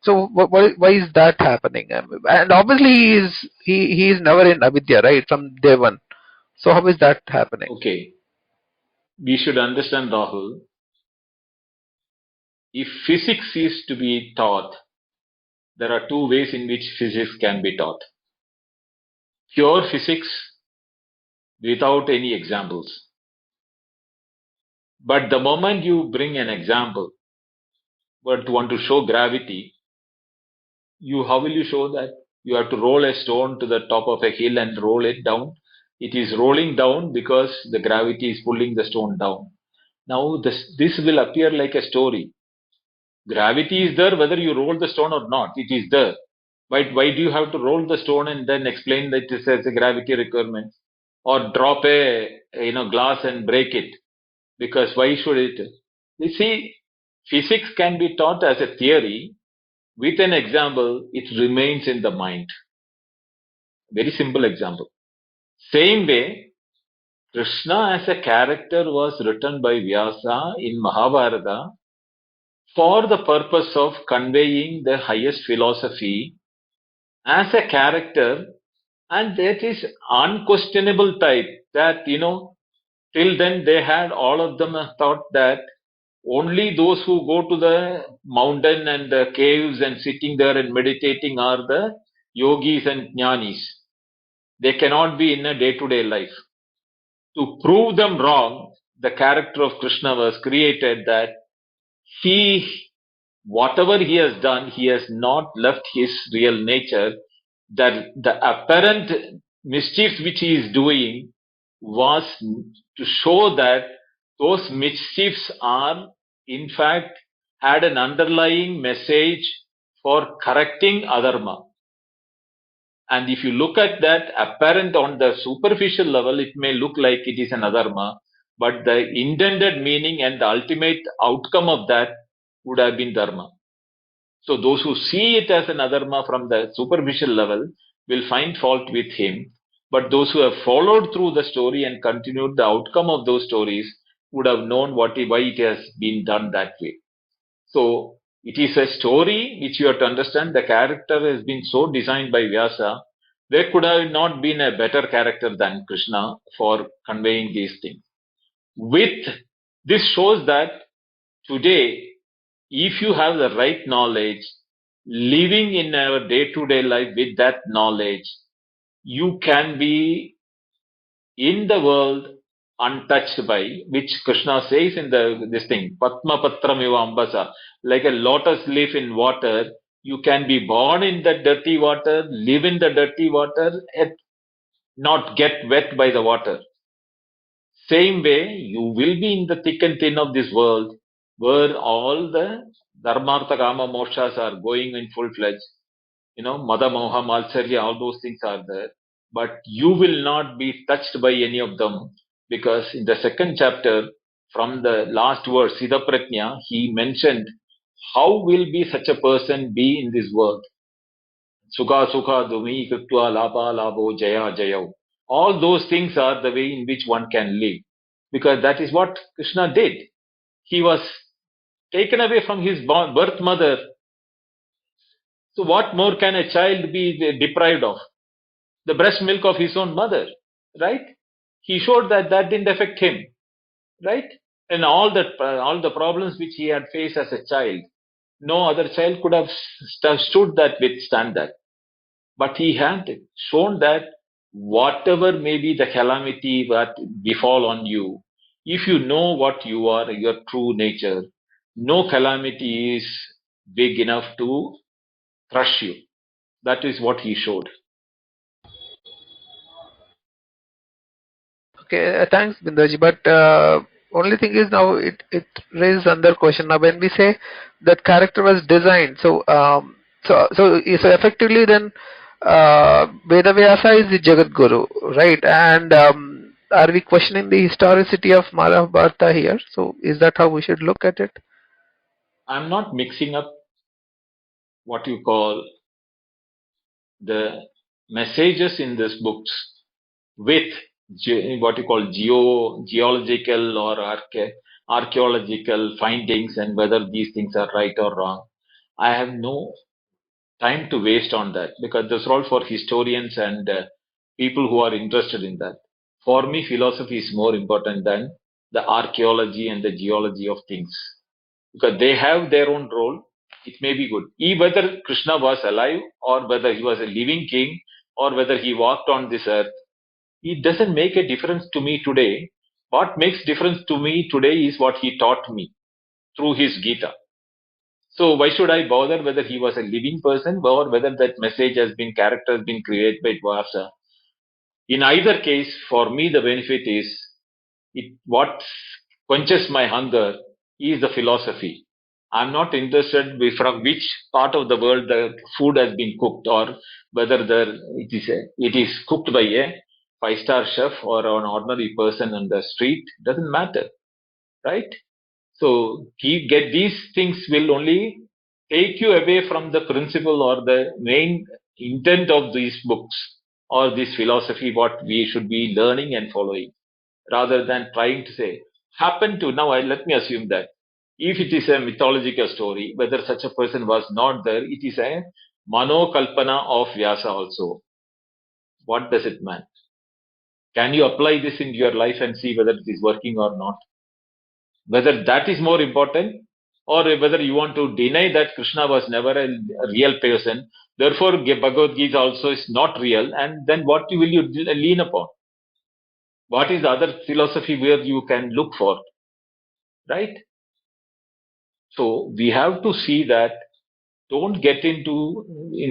why is that happening? And obviously he is never in avidya, right, from day one. So how is that happening? Okay, we should understand, Rahul, if physics is to be taught, there are two ways in which physics can be taught. Pure physics without any examples. But the moment you bring an example, but want to show gravity, how will you show that? You have to roll a stone to the top of a hill and roll it down. It is rolling down because the gravity is pulling the stone down. Now this will appear like a story. Gravity is there whether you roll the stone or not. It is there. Why do you have to roll the stone and then explain that this has a gravity requirement? Or drop a glass and break it? Because why should it? You see, physics can be taught as a theory. With an example, it remains in the mind. Very simple example. Same way, Krishna as a character was written by Vyasa in Mahabharata for the purpose of conveying the highest philosophy as a character, and that is unquestionable type that, till then they had all of them thought that only those who go to the mountain and the caves and sitting there and meditating are the yogis and jnanis. They cannot be in a day-to-day life. To prove them wrong, the character of Krishna was created that he, whatever he has done, he has not left his real nature. That the apparent mischiefs which he is doing was to show that those mischiefs are, in fact, had an underlying message for correcting adharma. And if you look at that apparent on the superficial level, it may look like it is an adharma, but the intended meaning and the ultimate outcome of that would have been dharma. So those who see it as an adharma from the superficial level will find fault with him, but those who have followed through the story and continued the outcome of those stories would have known why it has been done that way. So it is a story which you have to understand. The character has been so designed by Vyasa. There could have not been a better character than Krishna for conveying these things. With this shows that today, if you have the right knowledge, living in our day-to-day life with that knowledge, you can be in the world untouched by, which Krishna says in this thing, Patma Patram Iva Ambasa, like a lotus leaf in water, you can be born in the dirty water, live in the dirty water, and not get wet by the water. Same way, you will be in the thick and thin of this world, where all the Dharmartha Kama Mokshas are going in full-fledged. Mada Moha Malsarya, all those things are there. But you will not be touched by any of them, because in the second chapter, from the last verse, Siddha Prajna, he mentioned how will be such a person be in this world. Sukha Sukha Dumi Krittva Labha Labho Jaya Jayo. All those things are the way in which one can live, because that is what Krishna did. He was taken away from his birth mother. So what more can a child be deprived of? The breast milk of his own mother, right? He showed that that didn't affect him, right? And all the problems which he had faced as a child, no other child could have stood that, withstand that. But he had shown that whatever may be the calamity that befall on you, if you know what you are, your true nature, no calamity is big enough to crush you. That is what he showed. Okay, thanks, Bindaji. But only thing is now it raises another question. Now, when we say that character was designed, so effectively then Vedavyasa is the Jagat Guru, right? And are we questioning the historicity of Mahabharata here? So is that how we should look at it? I'm not mixing up what you call the messages in these books with what you call geological or archaeological findings and whether these things are right or wrong. I have no time to waste on that, because those are all for historians and people who are interested in that. For me, philosophy is more important than the archaeology and the geology of things, because they have their own role. It may be good. Whether Krishna was alive or whether he was a living king or whether he walked on this earth, it doesn't make a difference to me today. What makes difference to me today is what he taught me through his Gita. So why should I bother whether he was a living person or whether that character has been created by Vyasa? In either case, for me the benefit is what quenches my hunger is the philosophy. I'm not interested from which part of the world the food has been cooked, or whether it is cooked by a five-star chef or an ordinary person on the street. Doesn't matter, right? So get these things will only take you away from the principle or the main intent of these books or this philosophy, what we should be learning and following. rather than trying to say, happen to, now let me assume that if it is a mythological story, whether such a person was not there, it is a mano kalpana of Vyasa also. What does it mean? Can you apply this into your life and see whether it is working or not? Whether that is more important, or whether you want to deny that Krishna was never a real person, therefore Bhagavad Gita also is not real, and then what will you lean upon? What is the other philosophy where you can look for, right? So we have to see that. Don't get into.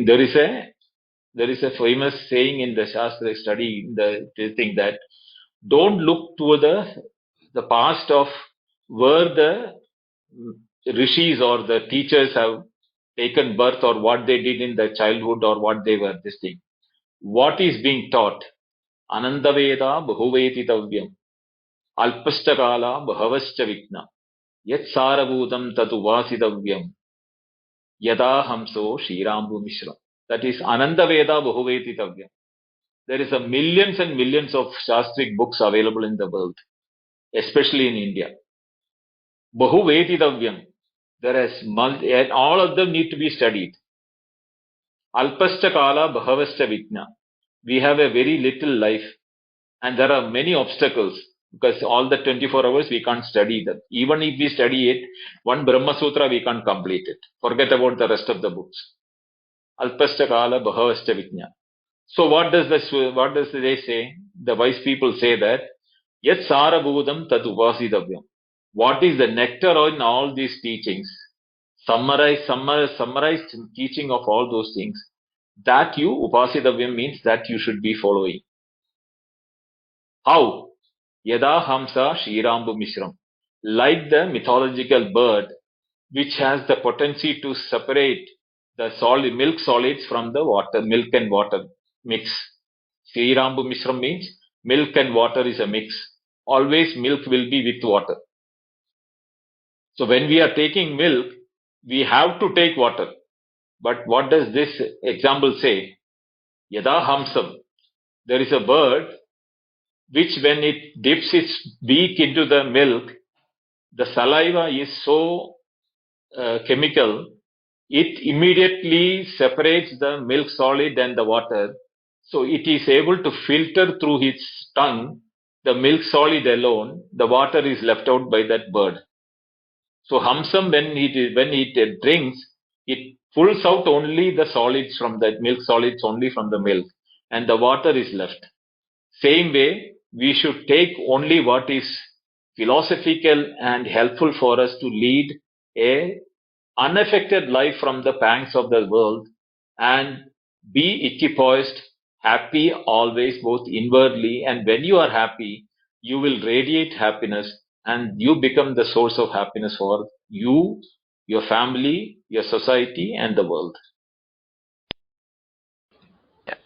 There is a famous saying in the Shastra study, the thing that don't look to the past of where the rishis or the teachers have taken birth, or what they did in their childhood, or what they were this thing. What is being taught? Anandaveda bahuveti alpastakala bhavascha vikna yat sarabhutam tatu vasidavyam yada hamso shirambu mishra. That is Anandaveda bahuveti. There is a millions and millions of Shastric books available in the world, especially in India. Bahuvetidavyam. There is and all of them need to be studied. Alpasta kala bhavasta vitna. We have a very little life, and there are many obstacles, because all the 24 hours we can't study them. Even if we study it, one Brahma Sutra we can't complete it. Forget about the rest of the books. Alpasta kala bhavasta vitna. So what does they say? The wise people say that yat sarabhudam tat upasidavyam. What is the nectar in all these teachings? Summarized teaching of all those things that you upasidavyam means that you should be following. How? Yada hamsa shirambu mishram. Like the mythological bird which has the potency to separate the milk solids from the water, milk and water mix. Srirambu Mishram means milk and water is a mix. Always milk will be with water. So when we are taking milk, we have to take water. But what does this example say? Yada hamsam. There is a bird which, when it dips its beak into the milk, the saliva is so chemical, it immediately separates the milk solid and the water. So it is able to filter through its tongue the milk solid alone. The water is left out by that bird. So Hamsam, when it drinks, it pulls out only the solids from the milk solids, only from the milk, and the water is left. Same way, we should take only what is philosophical and helpful for us to lead a unaffected life from the pangs of the world, and be equipoised, happy always, both inwardly, and when you are happy, you will radiate happiness, and you become the source of happiness for you, your family, your society, and the world.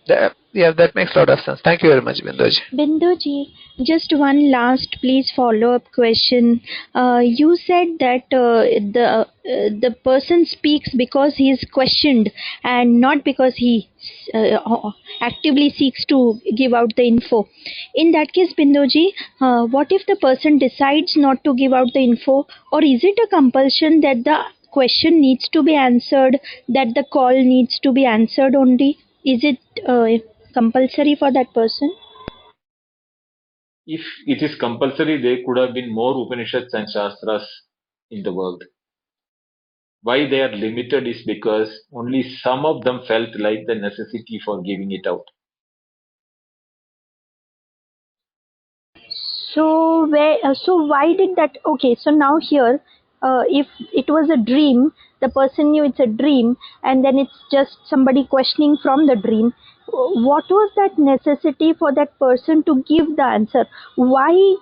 That makes a lot of sense. Thank you very much, Binduji. Binduji, just one last please follow-up question. You said that the person speaks because he is questioned and not because he actively seeks to give out the info. In that case, Binduji, what if the person decides not to give out the info, or is it a compulsion that the question needs to be answered, that the call needs to be answered only? Is it compulsory for that person? If it is compulsory, there could have been more Upanishads and Shastras in the world. Why they are limited is because only some of them felt like the necessity for giving it out. So why did that? Okay, so now here, if it was a dream, the person knew it's a dream, and then it's just somebody questioning from the dream. What was that necessity for that person to give the answer? Why?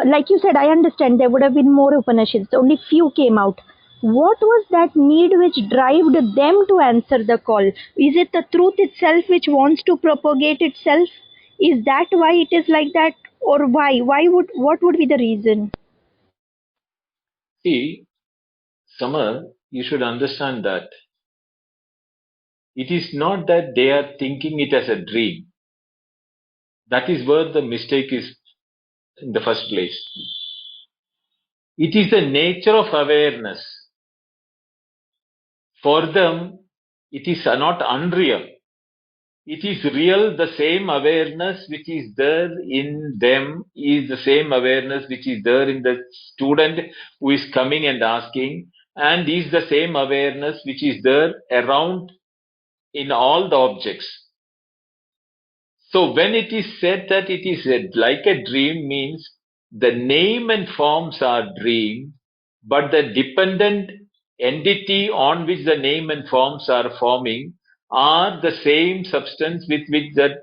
Like you said, I understand there would have been more Upanishads. Only few came out. What was that need which drove them to answer the call? Is it the truth itself which wants to propagate itself? Is that why it is like that, or why? What would be the reason? See, Samar, you should understand that it is not that they are thinking it as a dream. That is where the mistake is in the first place. It is the nature of awareness. For them, it is not unreal. It is real. The same awareness which is there in them is the same awareness which is there in the student who is coming and asking, and is the same awareness which is there around in all the objects. So when it is said that it is like a dream, means the name and forms are dream, but the dependent entity on which the name and forms are forming are the same substance with which the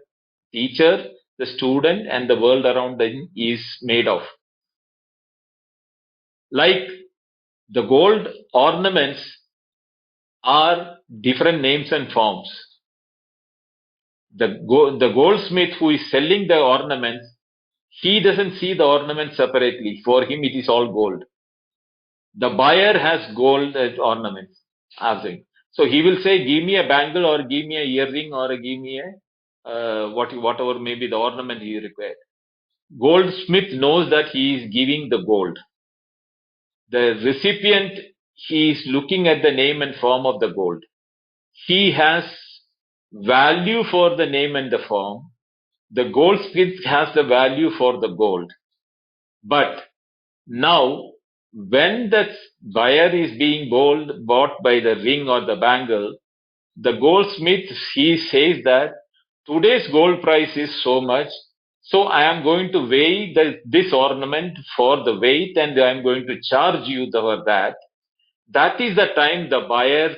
teacher, the student, and the world around them is made of. Like the gold ornaments are different names and forms. The goldsmith who is selling the ornaments, he doesn't see the ornaments separately. For him, it is all gold. The buyer has gold as ornaments. So he will say, give me a bangle or give me a earring or give me a whatever may be the ornament he required. Goldsmith knows that he is giving the gold. The recipient, he is looking at the name and form of the gold. He has value for the name and the form. The goldsmith has the value for the gold. But now, when the buyer is being bought by the ring or the bangle, the goldsmith, he says that today's gold price is so much, so I am going to weigh this ornament for the weight and I am going to charge you for that. That is the time the buyer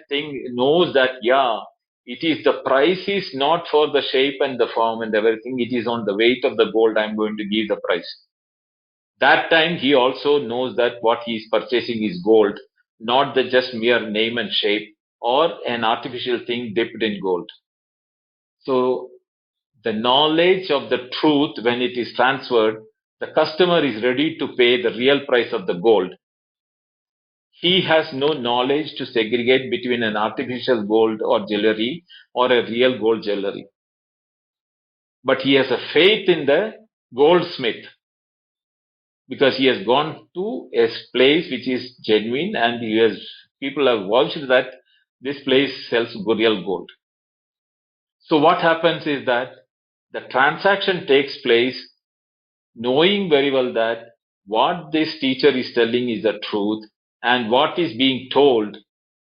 knows that, yeah, it is the price is not for the shape and the form and everything, it is on the weight of the gold I am going to give the price. That time he also knows that what he is purchasing is gold, not the just mere name and shape or an artificial thing dipped in gold. So the knowledge of the truth, when it is transferred, the customer is ready to pay the real price of the gold. He has no knowledge to segregate between an artificial gold or jewelry or a real gold jewelry. But he has a faith in the goldsmith, because he has gone to a place which is genuine and people have vouched that this place sells real gold. So what happens is that the transaction takes place knowing very well that what this teacher is telling is the truth and what is being told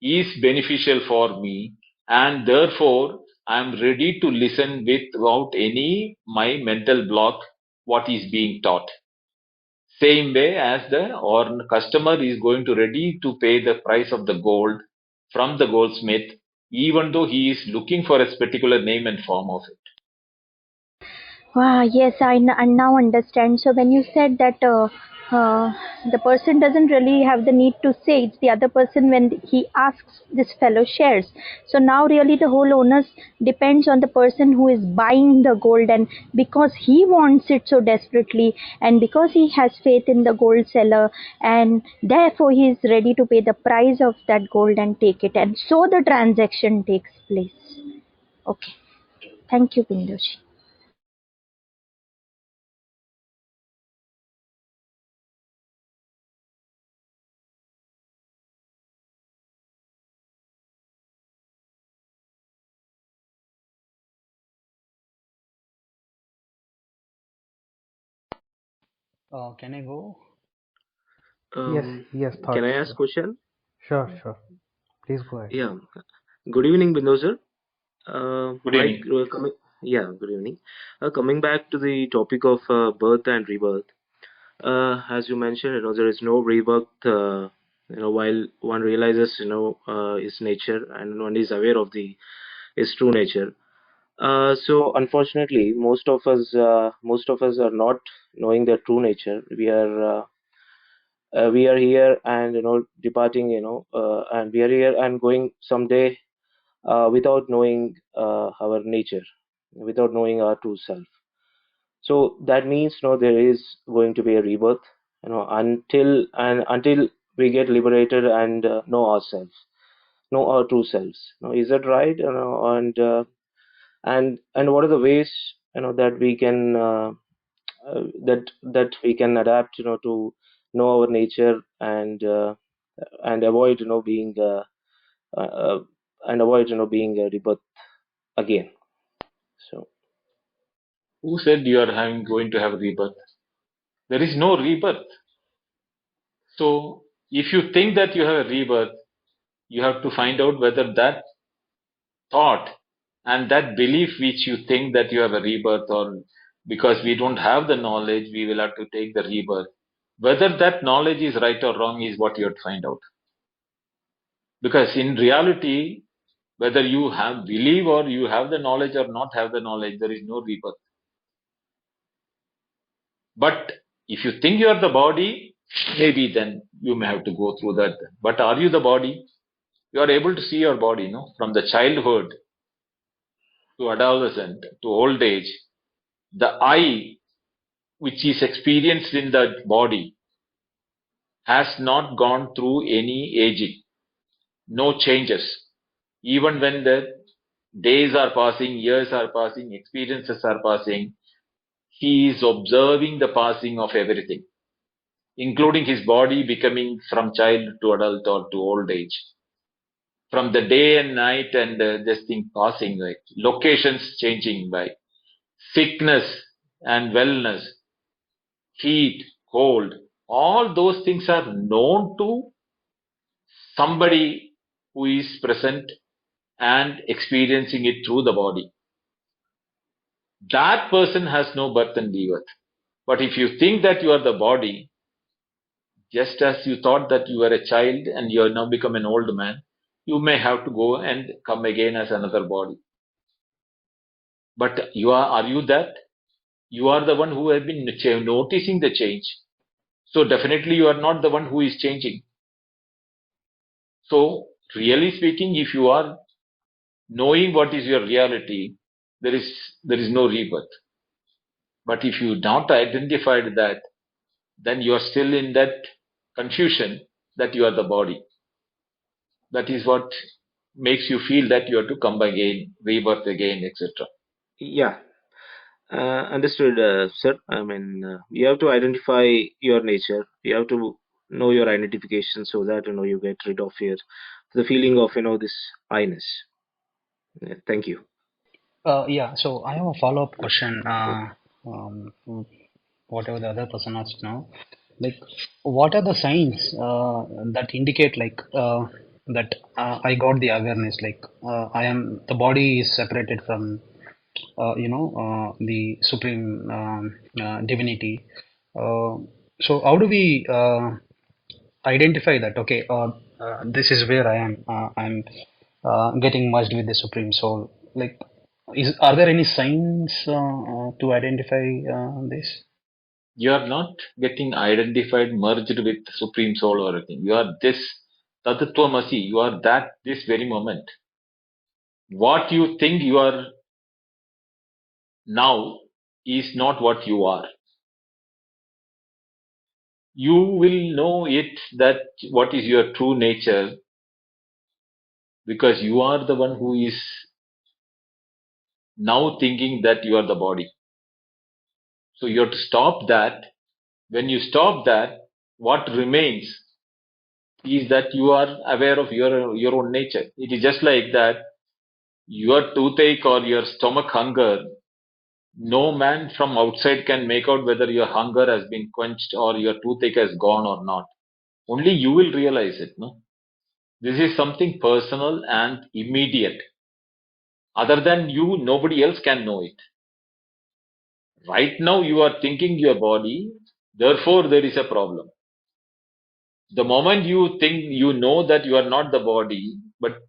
is beneficial for me, and therefore I am ready to listen without any my mental block what is being taught. Same way as the customer is going to ready to pay the price of the gold from the goldsmith, even though he is looking for a particular name and form of it. Wow, yes, I now understand. So when you said that the person doesn't really have the need to say, it's the other person when he asks this fellow shares. So now really the whole onus depends on the person who is buying the gold, and because he wants it so desperately and because he has faith in the gold seller, and therefore he is ready to pay the price of that gold and take it, and so the transaction takes place. Okay. Thank you, Binduji. Can I go? Yes, yes, Can I thoughts. ask question? Sure, sure. Please go ahead. Yeah. Good evening, Bindozer. Good evening. Good evening. Coming back to the topic of birth and rebirth, as you mentioned, there is no rebirth. While one realizes, his nature and one is aware of his true nature. So unfortunately, most of us are not knowing their true nature. We are here and departing, and we are here and going someday without knowing our nature, without knowing our true self. So that means there is going to be a rebirth, until we get liberated and know ourselves, know our true selves. Is that right? And what are the ways that we can that we can adapt, to know our nature and avoid, being uh, uh, being a rebirth again. So Who said you are going to have rebirth? There is no rebirth. So if you think that you have a rebirth, you have to find out whether that thought and that belief which you think that you have a rebirth, or because we don't have the knowledge, we will have to take the rebirth. Whether that knowledge is right or wrong is what you have to find out. Because in reality, whether you have believe or you have the knowledge or not have the knowledge, there is no rebirth. But if you think you are the body, maybe then you may have to go through that. But are you the body? You are able to see your body, no? From the childhood to adolescent to old age. The I, which is experienced in the body, has not gone through any aging, no changes. Even when the days are passing, years are passing, experiences are passing, he is observing the passing of everything, including his body becoming from child to adult or to old age. From the day and night and this thing passing, like locations changing by sickness and wellness, heat, cold, all those things are known to somebody who is present and experiencing it through the body. That person has no birth and rebirth. But if you think that you are the body, just as you thought that you were a child and you have now become an old man, you may have to go and come again as another body. But are you that? You are the one who has been noticing the change. So definitely you are not the one who is changing. So really speaking, if you are knowing what is your reality, there is no rebirth. But if you not identified that, then you are still in that confusion that you are the body. That is what makes you feel that you have to come again, rebirth again, etc. yeah, understood, sir. I mean, you have to identify your nature. You have to know your identification so that you get rid of the feeling of this I-ness. Yeah, thank you. Yeah, so I have a follow-up question. Um, Whatever the other person asked now, like, what are the signs that indicate that I got the awareness, like the body is separated from the supreme divinity. Uh, so how do we identify that? Okay, this is where I am. I'm getting merged with the supreme soul. Like, are there any signs to identify this? You are not getting identified, merged with Supreme Soul or anything. You are this Tatattvamasi. You are that this very moment. What you think you are now is not what you are. You will know it that what is your true nature, because you are the one who is now thinking that you are the body. So you have to stop that. When you stop that, what remains is that you are aware of your own nature. It is just like that your toothache or your stomach hunger, no man from outside can make out whether your hunger has been quenched or your toothache has gone or not. Only you will realize it, no? This is something personal and immediate. Other than you, nobody else can know it. Right now you are thinking your body, therefore there is a problem. The moment you think you know that you are not the body, but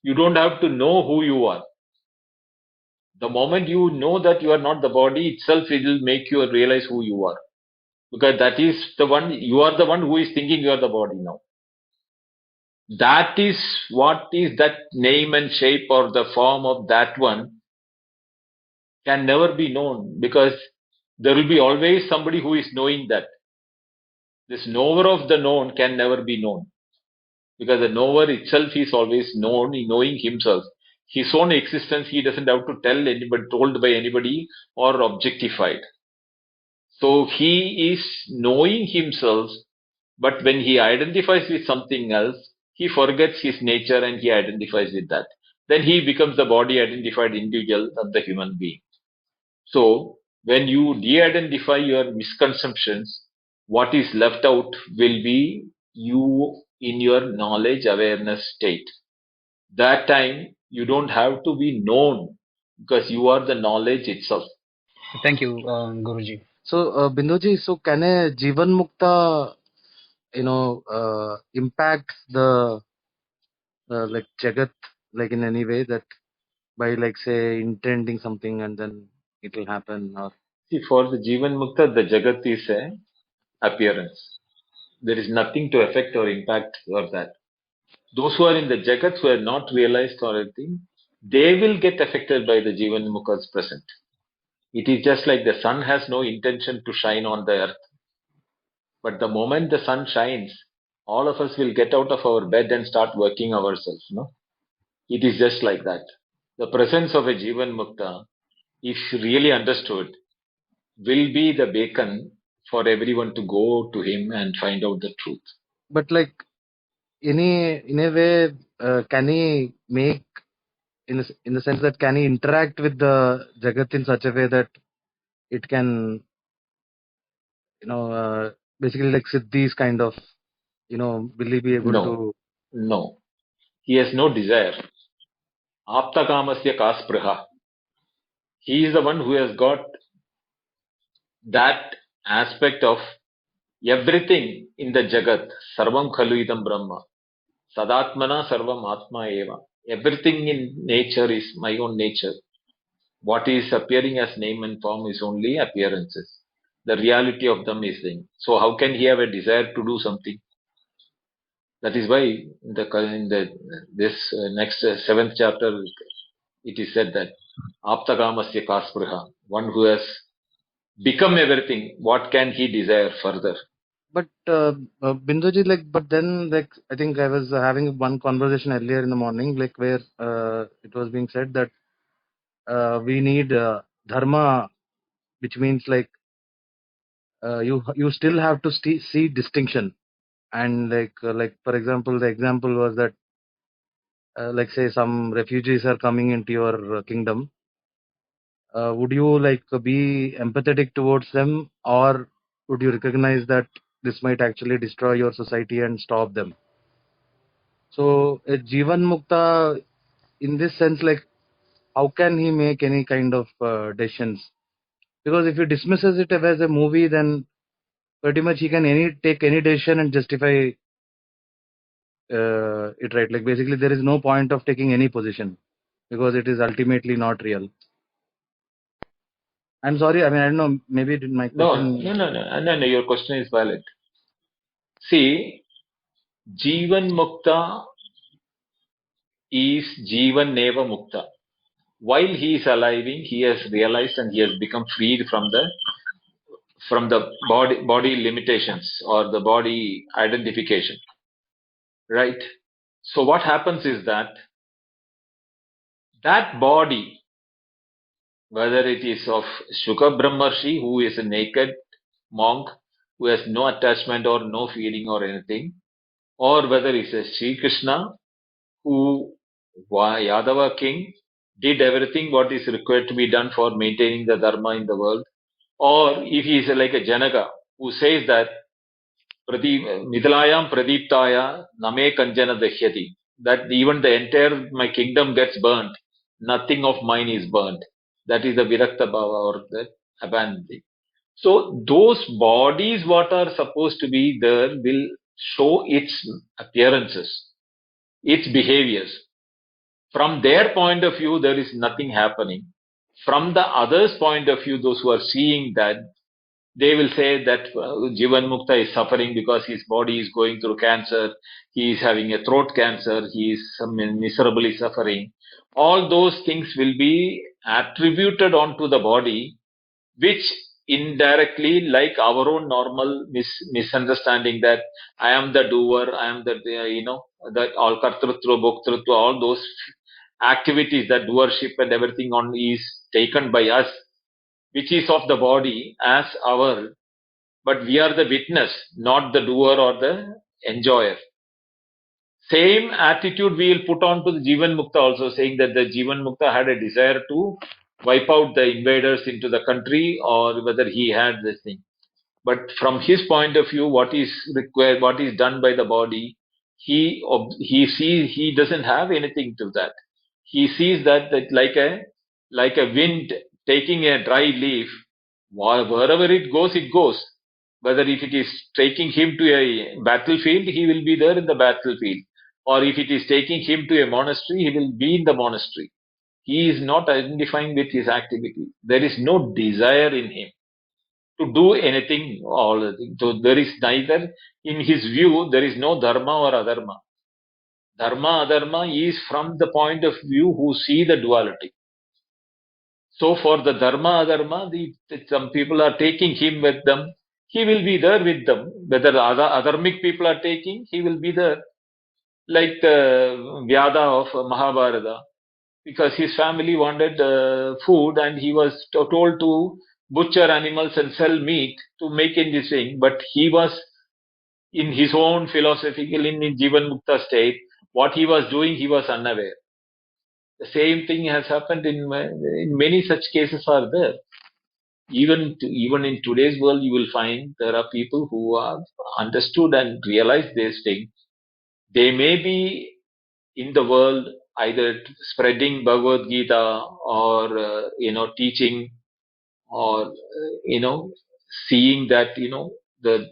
you don't have to know who you are. The moment you know that you are not the body itself, it will make you realize who you are. Because that is the one, you are the one who is thinking you are the body now. That is what is that name and shape or the form of that one can never be known, because there will be always somebody who is knowing that. This knower of the known can never be known, because the knower itself is always known, knowing himself. His own existence he doesn't have to tell anybody, told by anybody or objectified. So he is knowing himself, but when he identifies with something else, he forgets his nature and he identifies with that. Then he becomes the body identified individual of the human being. So when you de-identify your misconceptions, what is left out will be you in your knowledge awareness state. That time you don't have to be known because you are the knowledge itself. Thank you, Guruji. So, Binduji, so can a Jivan Mukta, impact the like Jagat, like in any way that by like say intending something and then it will happen, or See, for the Jivan Mukta, the Jagat is a appearance. There is nothing to affect or impact for that. Those who are in the Jagat who are not realized or anything, they will get affected by the Jivan Mukha's present. It is just like the sun has no intention to shine on the earth. But the moment the sun shines, all of us will get out of our bed and start working ourselves. No? It is just like that. The presence of a Jivan Mukta, if really understood, will be the beacon for everyone to go to him and find out the truth. but like in a way, can he make in the sense that can he interact with the Jagat in such a way that it can, basically like siddhis kind of, will he be able No, to? no. He has no desire. Aptakamasya kaspriha. He is the one who has got that aspect of everything in the Jagat. Sarvam khalu idam Brahma. Sadatmana sarvam atma eva. Everything in nature is my own nature. What is appearing as name and form is only appearances. The reality of them is thing. So how can he have a desire to do something? That is why this next seventh chapter it is said that aptakamasya kaspriha, one who has become everything, what can he desire further? But Binduji, like, but then, like, I think I was having one conversation earlier in the morning, like, where it was being said that we need dharma, which means like you still have to see distinction, and like for example, the example was that like say some refugees are coming into your kingdom. Would you like be empathetic towards them, or would you recognize that this might actually destroy your society and stop them? So a Jivan Mukta, in this sense, like how can he make any kind of decisions? Because if he dismisses it as a movie, then pretty much he can take any decision and justify it, right? Like basically there is no point of taking any position because it is ultimately not real. I'm sorry, I mean I don't know, maybe my question. No, your question is valid. See, Jivan Mukta is Jivan Neva Mukta. While he is alive, he has realized and he has become freed from the body limitations or the body identification. Right? So what happens is that body, whether it is of Shuka Brahmarshi, who is a naked monk who has no attachment or no feeling or anything, or whether it's a Sri Krishna who, Yadava king, did everything what is required to be done for maintaining the dharma in the world, or if he is like a Janaka who says that Midlayam Pradiptaya Name Kanjana Dashyati, that even the entire my kingdom gets burnt, nothing of mine is burnt. That is the Virakta Bhava or the abandonment. So those bodies what are supposed to be there will show its appearances, its behaviors. From their point of view, there is nothing happening. From the other's point of view, those who are seeing that, they will say that Jivan Mukta is suffering because his body is going through cancer, he is having a throat cancer, he is miserably suffering. All those things will be attributed onto the body, which indirectly, like our own normal misunderstanding that I am the doer, I am that all kartrutva, bhoktrutva, all those activities, that doership and everything on is taken by us, which is of the body as our but we are the witness, not the doer or the enjoyer. Same attitude we will put on to the Jivan Mukta also, saying that the Jivan Mukta had a desire to wipe out the invaders into the country, or whether he had this thing. But from his point of view, what is required, what is done by the body, he sees, he doesn't have anything to that. He sees that like a wind taking a dry leaf, wherever it goes, it goes. Whether if it is taking him to a battlefield, he will be there in the battlefield. Or if it is taking him to a monastery, he will be in the monastery. He is not identifying with his activity. There is no desire in him to do anything. So there is neither, in his view, there is no dharma or adharma. Dharma, adharma is from the point of view who see the duality. So for the dharma, adharma, some people are taking him with them. He will be there with them. Whether adharmic people are taking, he will be there. Like the Vyada of Mahabharata, because his family wanted food and he was told to butcher animals and sell meat to make in this thing. But he was in his own philosophical, in Jivan Mukta state, what he was doing, he was unaware. The same thing has happened in many such cases are there. Even in today's world, you will find there are people who have understood and realized this thing. They may be in the world either spreading Bhagavad Gita or teaching, or seeing that the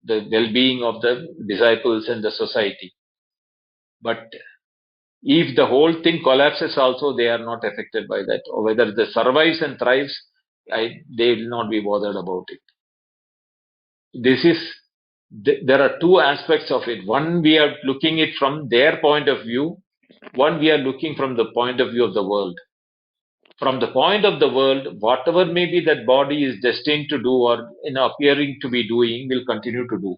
well-being of the disciples and the society. But if the whole thing collapses also, they are not affected by that. Or whether they survives and thrives, they will not be bothered about it. There are two aspects of it. One, we are looking it from their point of view. One, we are looking from the point of view of the world. From the point of the world, whatever may be that body is destined to do or appearing to be doing, will continue to do.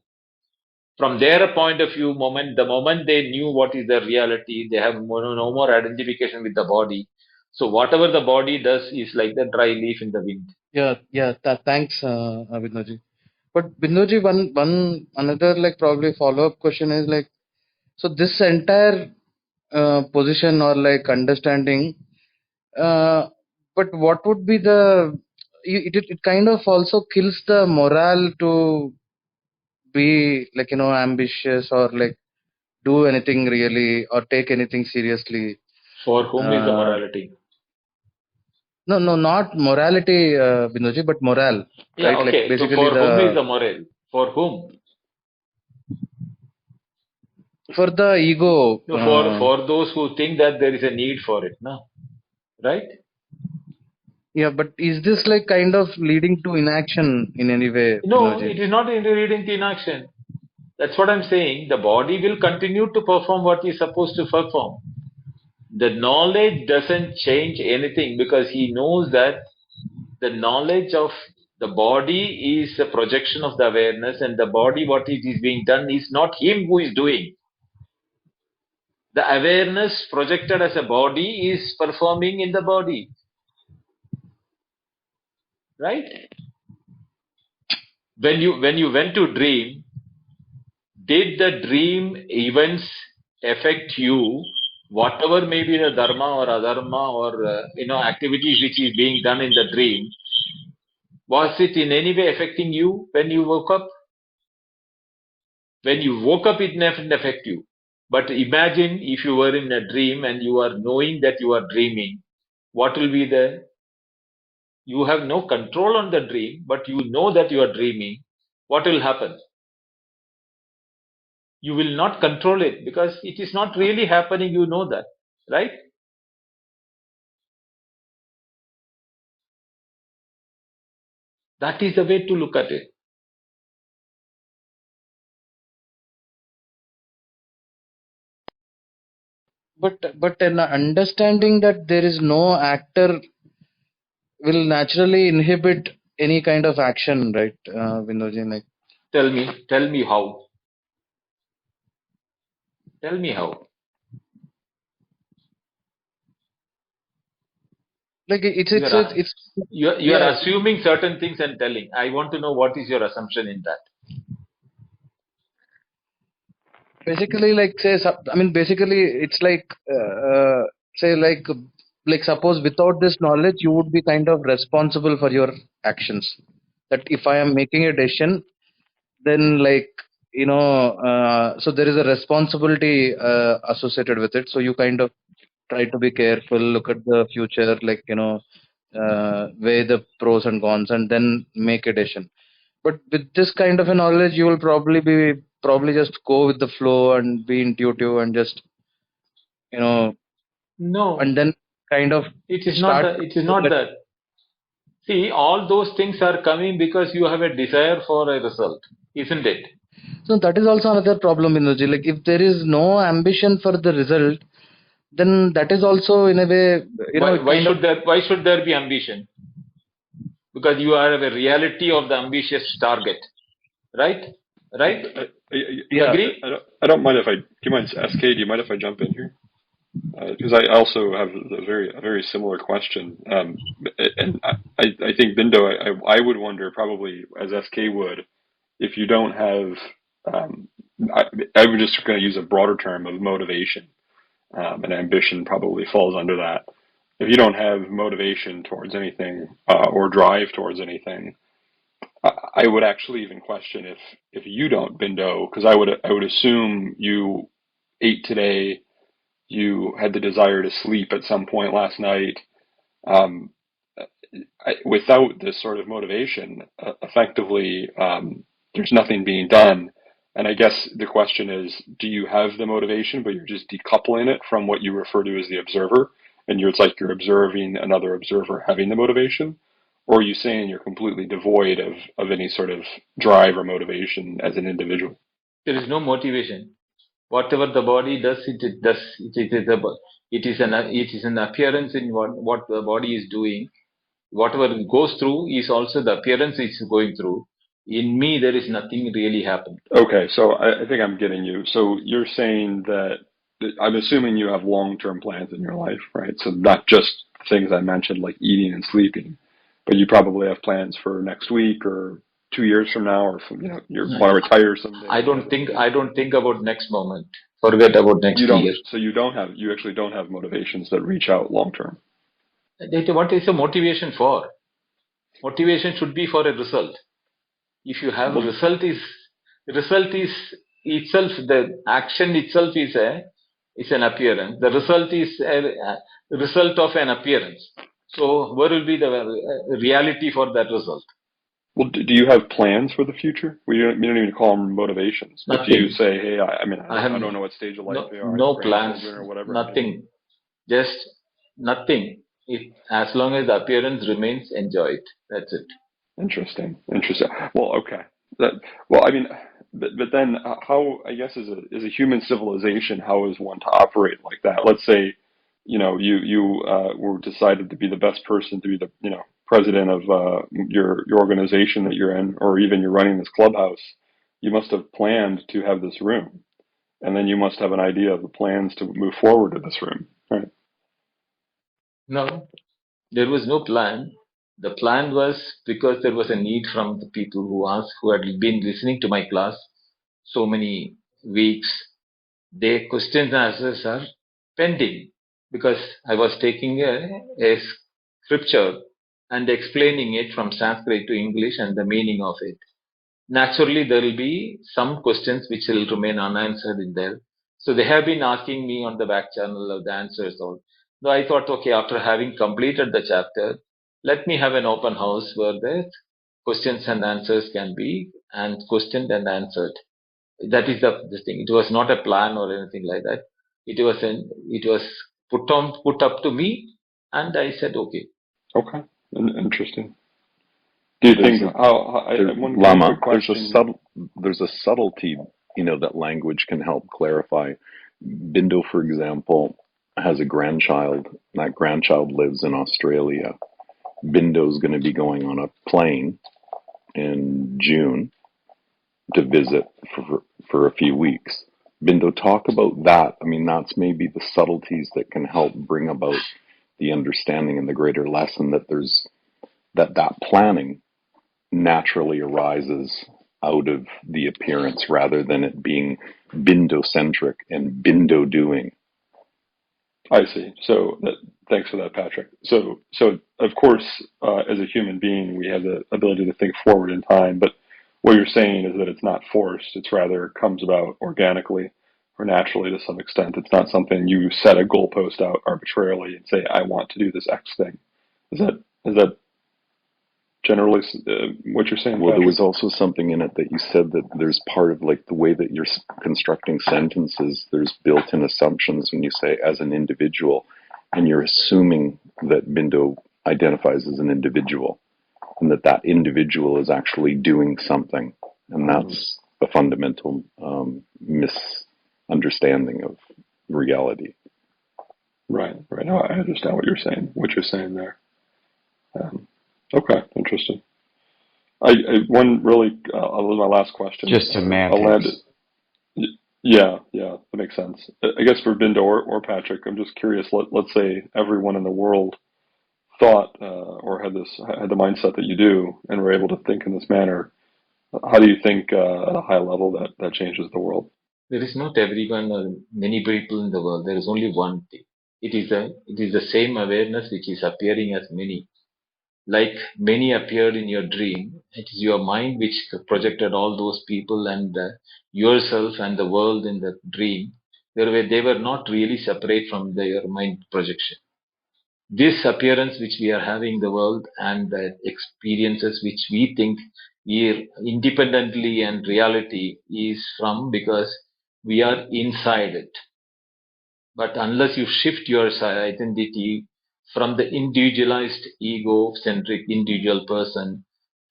From their point of view, the moment they knew what is the reality, they have no more identification with the body. So whatever the body does is like the dry leaf in the wind. Thanks, Bindoji. But Bindoji, one another like probably follow-up question is like, so this entire position or like understanding, but what would be it kind of also kills the morale to be like ambitious or like do anything really or take anything seriously. For whom is the morality? No, not morality, Bindoji, but morale. Yeah, right? okay. Like basically so for whom is the moral? For whom? For the ego. No, for those who think that there is a need for it, no? Right? Yeah, but is this like kind of leading to inaction in any way? No, Bindoji? it is not leading to inaction. That's what I'm saying. The body will continue to perform what it's supposed to perform. The knowledge doesn't change anything, because he knows that the knowledge of the body is a projection of the awareness, and the body, what it is being done, is not him who is doing. The awareness projected as a body is performing in the body. Right? When you went to dream, did the dream events affect you? Whatever may be the dharma or adharma or activities which is being done in the dream, was it in any way affecting you when you woke up? When you woke up, it didn't affect you. But imagine if you were in a dream and you are knowing that you are dreaming, what will be you have no control on the dream, but you know that you are dreaming. What will happen? You will not control it, because it is not really happening, you know that, right? That is the way to look at it. But an understanding that there is no actor will naturally inhibit any kind of action, right, Bindoji? Like, Tell me how. Tell me how. like You are it's you are yeah. assuming certain things and telling. I want to know what is your assumption in that. Basically, like say, I mean, basically, it's like say, like suppose without this knowledge, you would be kind of responsible for your actions. That if I am making a decision, then like so there is a responsibility associated with it. So you kind of try to be careful, look at the future, like weigh the pros and cons, and then make a decision. But with this kind of a knowledge, you will probably just go with the flow and be intuitive and just you know No, and then kind of it is not start. that. It is not that. See, all those things are coming because you have a desire for a result, isn't it? So that is also another problem in Uji. Like if there is no ambition for the result, then that is also in a way Why, it why kind of. should there be ambition? Because you are a reality of the ambitious target, right? Right? You Yeah. agree? I don't mind if do you mind, SK, do you mind if I jump in here? Because I also have a very similar question. And I think, Bindo, I would wonder, probably as SK would, if you don't have, I, I would just going to use a broader term of motivation, and ambition probably falls under that. If you don't have motivation towards anything, or drive towards anything, I would actually even question if you don't, Bindo, because I would assume you ate today, you had the desire to sleep at some point last night. Um, Without this sort of motivation, effectively, there's nothing being done. And I guess the question is, do you have the motivation, but you're just decoupling it from what you refer to as the observer, and it's like you're observing another observer having the motivation? Or are you saying you're completely devoid of any sort of drive or motivation as an individual? There is no motivation. Whatever the body does, it does. It is an appearance in what the body is doing. Whatever it goes through is also the appearance it's going through. In me, there is nothing really happened. Okay, so I think I'm getting you. So you're saying that I'm assuming you have long-term plans in your life, right? So not just things I mentioned like eating and sleeping, but you probably have plans for next week or 2 years from now, or you want to retire someday. I don't think about next moment. Forget about next year. So you actually don't have motivations that reach out long-term. What is the motivation for? Motivation should be for a result. If you have result is itself, the action itself is an appearance. The result is a result of an appearance. So where will be the reality for that result? Well, do you have plans for the future? We don't even call them motivations. But Nothing. do you say, hey, I don't know what stage of life they are. No plans. Or whatever. Nothing. Just nothing. As long as the appearance remains, enjoy it. That's it. Interesting. Well, okay. But then how, I guess, as a human civilization, how is one to operate like that? Let's say, you were decided to be the best person to be the, president of your organization that you're in, or even you're running this clubhouse. You must have planned to have this room, and then you must have an idea of the plans to move forward to this room, right? No, there was no plan. The plan was because there was a need from the people who had been listening to my class so many weeks. Their questions and answers are pending because I was taking a scripture and explaining it from Sanskrit to English and the meaning of it. Naturally, there will be some questions which will remain unanswered in there. So they have been asking me on the back channel of the answers. So I thought, okay, after having completed the chapter, let me have an open house where the questions and answers can be questioned and answered. That is the thing. It was not a plan or anything like that. It was put up to me, and I said, okay. Okay, interesting. Do you think Lama? There's a subtlety, that language can help clarify. Bindo, for example, has a grandchild. That grandchild lives in Australia. Bindo's going to be going on a plane in June to visit for a few weeks. Bindo, talk about that. I mean, that's maybe the subtleties that can help bring about the understanding and the greater lesson that that planning naturally arises out of the appearance rather than it being bindo-centric and bindo doing. I see. So thanks for that, Patrick. So of course, as a human being, we have the ability to think forward in time, but what you're saying is that it's not forced. It's rather comes about organically or naturally to some extent. It's not something you set a goalpost out arbitrarily and say, I want to do this X thing. Is that generally what you're saying, Well, Patrick? there was also something in it that you said that there's part of like the way that you're constructing sentences, there's built-in assumptions when you say as an individual, and you're assuming that Bindo identifies as an individual and that individual is actually doing something. And that's a fundamental misunderstanding of reality. Right. No, I understand what you're saying there. Okay, interesting. One really, my last question. Just semantics. Yeah, that makes sense. I guess for Bindo or Patrick, I'm just curious. Let's say everyone in the world thought or had the mindset that you do, and were able to think in this manner. How do you think at a high level that changes the world? There is not everyone or many people in the world. There is only one thing. It is the same awareness which is appearing as many. Like many appeared in your dream, it is your mind which projected all those people and yourself and the world in the dream. They were not really separate from their mind projection. This appearance which we are having in the world and the experiences which we think independently and reality is from because we are inside it. But unless you shift your identity from the individualized, ego-centric individual person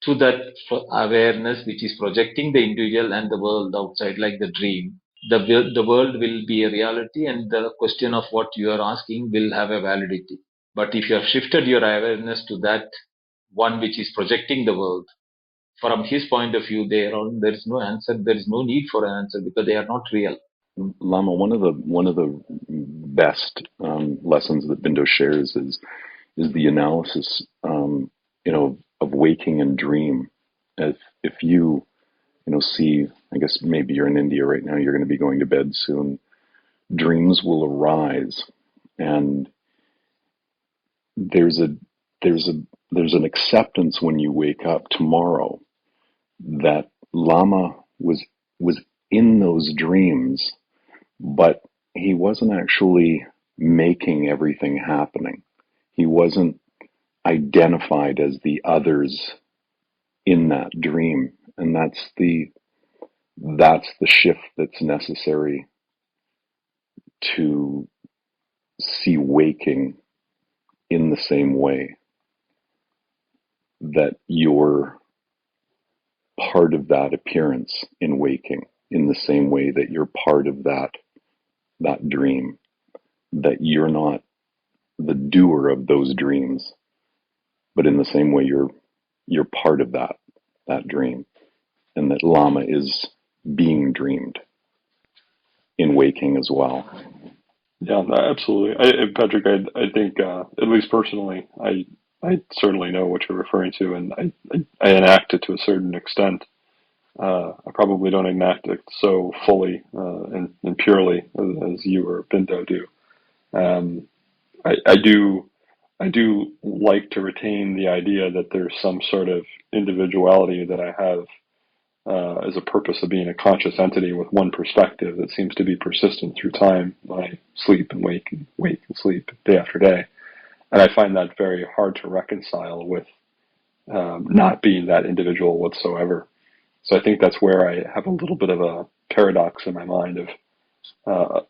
to that awareness which is projecting the individual and the world outside, like the dream, the world will be a reality, and the question of what you are asking will have a validity. But if you have shifted your awareness to that one which is projecting the world, from his point of view, there is no answer. There is no need for an answer because they are not real. Lama, one of the best lessons that Bindo shares is the analysis, of waking and dream. If you see, I guess maybe you're in India right now, you're going to be going to bed soon. Dreams will arise, and there's an acceptance when you wake up tomorrow that Lama was in those dreams, but he wasn't actually making everything happening. He wasn't identified as the others in that dream, and that's the shift that's necessary to see waking in the same way, that you're part of that appearance in waking, in the same way that you're part of that dream, that you're not the doer of those dreams, but in the same way you're part of that dream, and that Lama is being dreamed in waking as well. Yeah, absolutely. Patrick, I think at least personally, I certainly know what you're referring to, and I enact it to a certain extent. I probably don't enact it so fully and purely as you or Bindo do. I do like to retain the idea that there's some sort of individuality that I have as a purpose of being a conscious entity with one perspective that seems to be persistent through time. I sleep and wake and sleep day after day. And I find that very hard to reconcile with not being that individual whatsoever. So I think that's where I have a little bit of a paradox in my mind of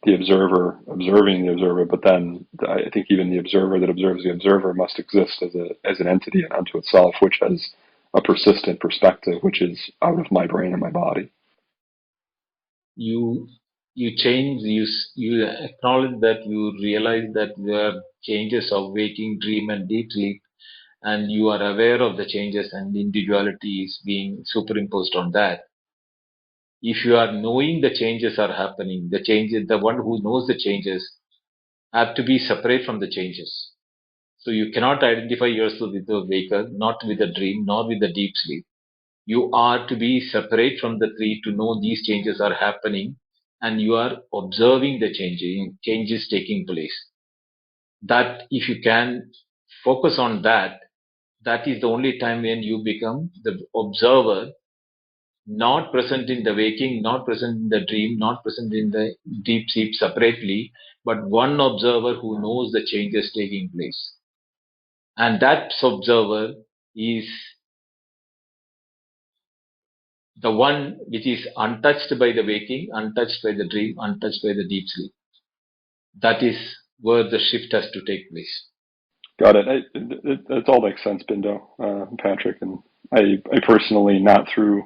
the observer observing the observer, but then I think even the observer that observes the observer must exist as an entity unto itself, which has a persistent perspective, which is out of my brain and my body. You change. You acknowledge that you realize that there are changes of waking, dream, and deep sleep, and you are aware of the changes, and individuality is being superimposed on that. If you are knowing the changes are happening, the one who knows the changes have to be separate from the changes. So you cannot identify yourself with the waker, not with the dream, nor with the deep sleep. You are to be separate from the three to know these changes are happening, and you are observing the changes taking place. That if you can focus on that, that is the only time when you become the observer, not present in the waking, not present in the dream, not present in the deep sleep separately, but one observer who knows the changes taking place. And that observer is the one which is untouched by the waking, untouched by the dream, untouched by the deep sleep. That is where the shift has to take place. Got it. It all makes sense, Bindo, Patrick, and I personally, not through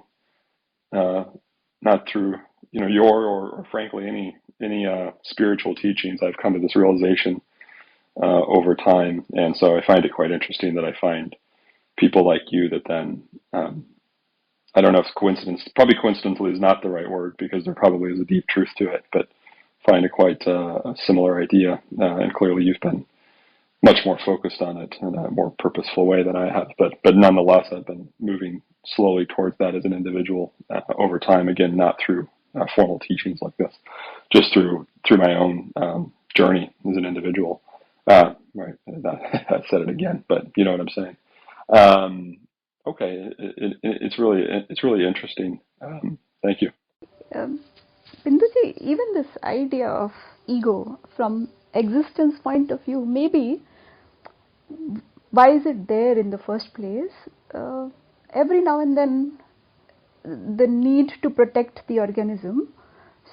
your or frankly any spiritual teachings, I've come to this realization over time, and so I find it quite interesting that I find people like you that then I don't know if probably coincidentally is not the right word, because there probably is a deep truth to it, but find it quite a similar idea, and clearly you've been much more focused on it in a more purposeful way than I have, but nonetheless I've been moving slowly towards that as an individual over time, again not through formal teachings like this, just through my own journey as an individual. Right, I said it again, but you know what I'm saying. Okay, it's really interesting. Thank you. Binduji, even this idea of ego from existence point of view, maybe why is it there in the first place? Every now and then the need to protect the organism,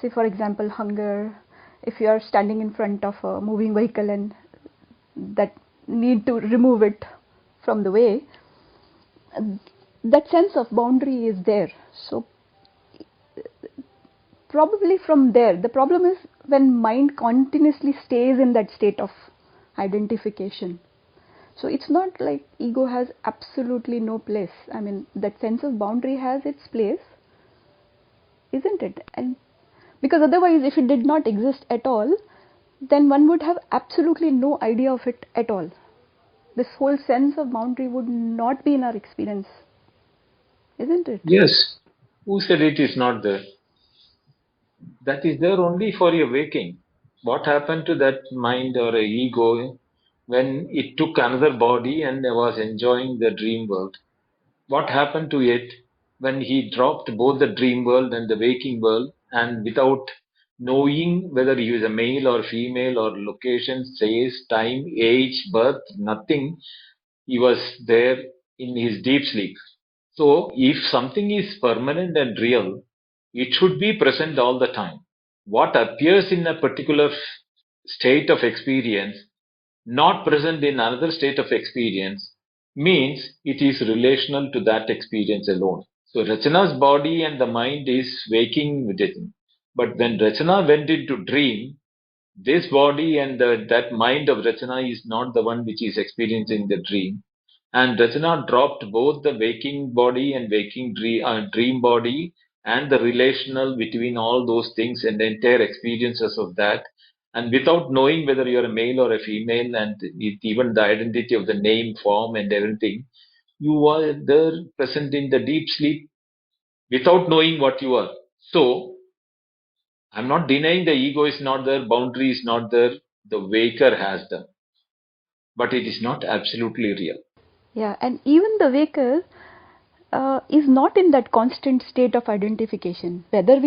say for example hunger, if you are standing in front of a moving vehicle and that need to remove it from the way, that sense of boundary is there. So probably from there, the problem is when mind continuously stays in that state of identification. So it's not like ego has absolutely no place. I mean, that sense of boundary has its place, isn't it? And because otherwise, if it did not exist at all, then one would have absolutely no idea of it at all. This whole sense of boundary would not be in our experience, isn't it? Yes. Who said it is not there? That is there only for your waking. What happened to that mind or a ego when it took another body and was enjoying the dream world? What happened to it when he dropped both the dream world and the waking world, and without knowing whether he was a male or female or location, space, time, age, birth, nothing, he was there in his deep sleep. So if something is permanent and real, it should be present all the time. What appears in a particular state of experience, not present in another state of experience, means it is relational to that experience alone. So Rachana's body and the mind is waking with it. But when Rachana went into dream, this body and that mind of Rachana is not the one which is experiencing the dream. And Rachana dropped both the waking body and waking dream body and the relational between all those things and the entire experiences of that. And without knowing whether you're a male or a female, and even the identity of the name, form, and everything, you are there present in the deep sleep without knowing what you are. So, I'm not denying the ego is not there, boundary is not there, the waker has them. But it is not absolutely real. Yeah, and even the waker is not in that constant state of identification, whether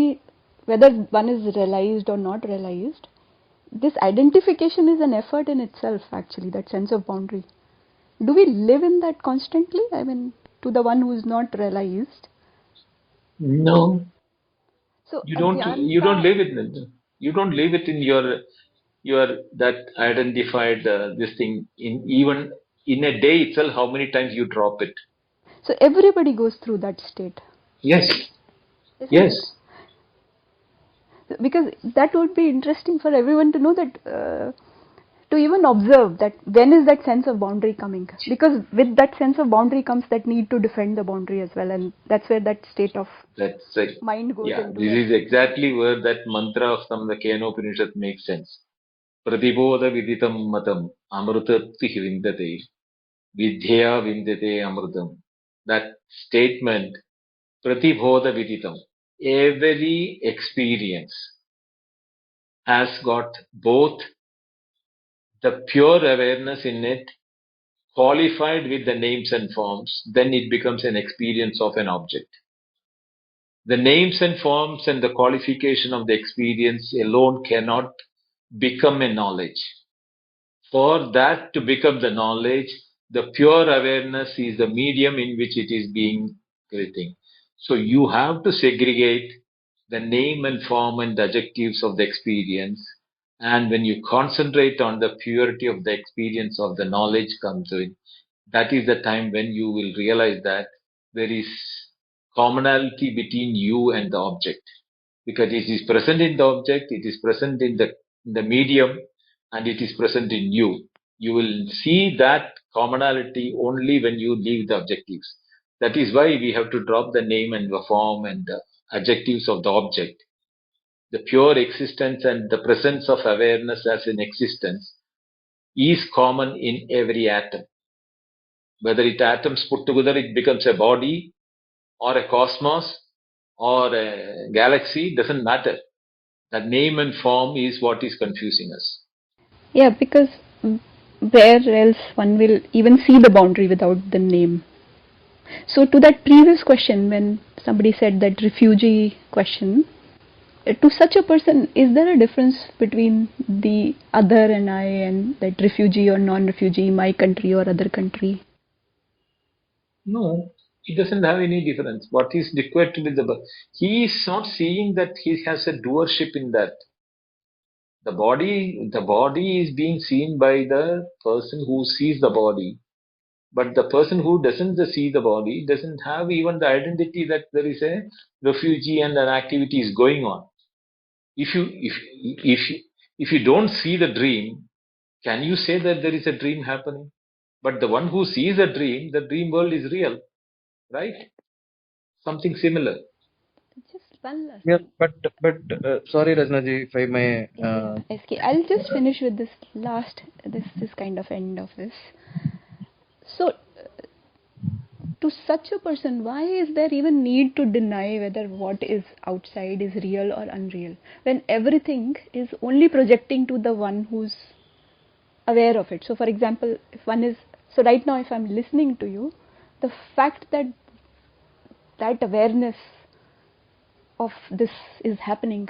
one is realized or not realized. This identification is an effort in itself, actually, that sense of boundary. Do we live in that constantly? I mean, to the one who is not realized? No. So You don't live it. You don't live it in your that identified this thing in even in a day itself. How many times you drop it? So everybody goes through that state. Yes. Isn't yes. It? Because that would be interesting for everyone to know that. To even observe that when is that sense of boundary coming, because with that sense of boundary comes that need to defend the boundary as well, and that's where that state of mind goes into. This is exactly where that mantra of the Upanishad makes sense. Pratibodha viditam matam Amrutatthi vindate, vidhya vindate amrutam. That statement, pratibodha viditam. Every experience has got both the pure awareness in it, qualified with the names and forms, then it becomes an experience of an object. The names and forms and the qualification of the experience alone cannot become a knowledge. For that to become the knowledge, the pure awareness is the medium in which it is being creating. So you have to segregate the name and form and the adjectives of the experience. And when you concentrate on the purity of the experience of the knowledge comes in, that is the time when you will realize that there is commonality between you and the object, because it is present in the object, it is present in the medium, and it is present in you. You will see that commonality only when you leave the objectives. That is why we have to drop the name and the form and the adjectives of the object. The pure existence and the presence of awareness as an existence is common in every atom. Whether it atoms put together, it becomes a body or a cosmos or a galaxy, doesn't matter. That name and form is what is confusing us. Yeah, because where else one will even see the boundary without the name? So to that previous question, when somebody said that refugee question, to such a person, is there a difference between the other and I, and that refugee or non-refugee, my country or other country? No, it doesn't have any difference. What is required to be he is not seeing that he has a doership in that. The body is being seen by the person who sees the body. But the person who doesn't see the body doesn't have even the identity that there is a refugee and an activity is going on. If you don't see the dream, can you say that there is a dream happening? But the one who sees a dream, the dream world is real, right? Something similar. Just one last Yeah, thing. but sorry, Rajnaji, if I may. SK, I'll just finish with this last, this kind of end of this. So, to such a person, why is there even need to deny whether what is outside is real or unreal, when everything is only projecting to the one who's aware of it? So for example, if one is, so right now if I'm listening to you, the fact that that awareness of this is happening,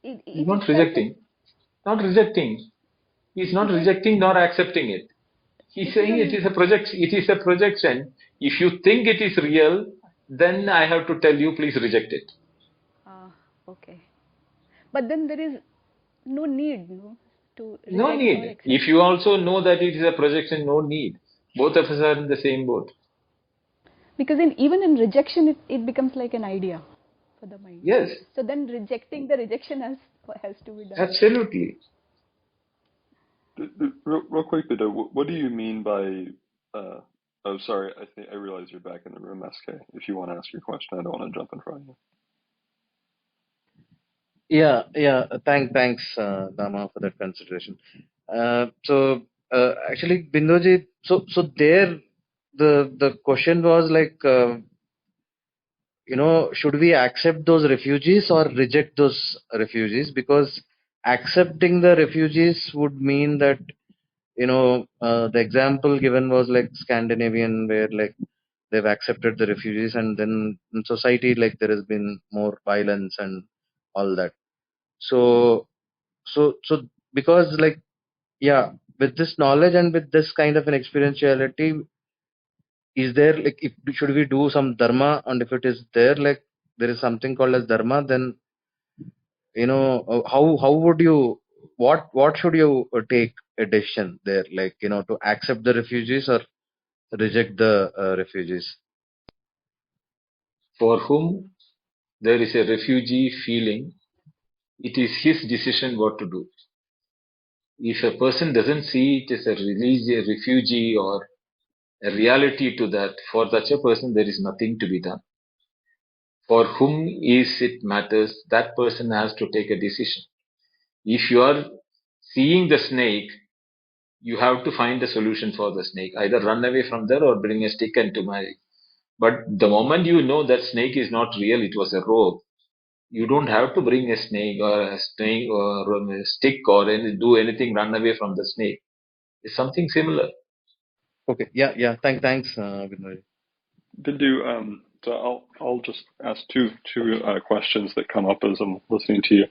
He's it not itself is, rejecting. Not rejecting. He's not because rejecting nor accepting it. He's this is saying a, it is a projection. If you think it is real, then I have to tell you, please reject it. okay, but then there is no need, no, to No reject or need. accept. If you also know that it is a projection, no need. Both of us are in the same boat. Because even in rejection, it becomes like an idea for the mind. Yes, So then rejecting the rejection has to be done. absolutely. Real quick, Bida, what do you mean by? Oh, sorry. I think I realize you're back in the room, SK. If you want to ask your question, I don't want to jump in front of you. Yeah. Thanks, Dama, for that consideration. Actually, Bindoji, so there, the question was like, should we accept those refugees or reject those refugees? Because accepting the refugees would mean that, the example given was like Scandinavian, where like they've accepted the refugees, and then in society, like there has been more violence and all that. So because like, yeah, with this knowledge and with this kind of an experientiality, is there like, if should we do some dharma, and if it is there, like there is something called as dharma, then how would you, what should you take a decision there, like, to accept the refugees or reject the refugees? For whom there is a refugee feeling, it is his decision what to do. If a person doesn't see it as a refugee or a reality to that, for such a person there is nothing to be done. For whom is it matters, that person has to take a decision. If you are seeing the snake you have to find a solution for the snake. Either run away from there or bring a stick and to my. But the moment you know that snake is not real, it was a rope. You don't have to bring a snake or a stick or do anything. Run away from the snake. It's something similar. Okay. Yeah. Thanks, Vinay. Bindu, so I'll just ask two questions that come up as I'm listening to you.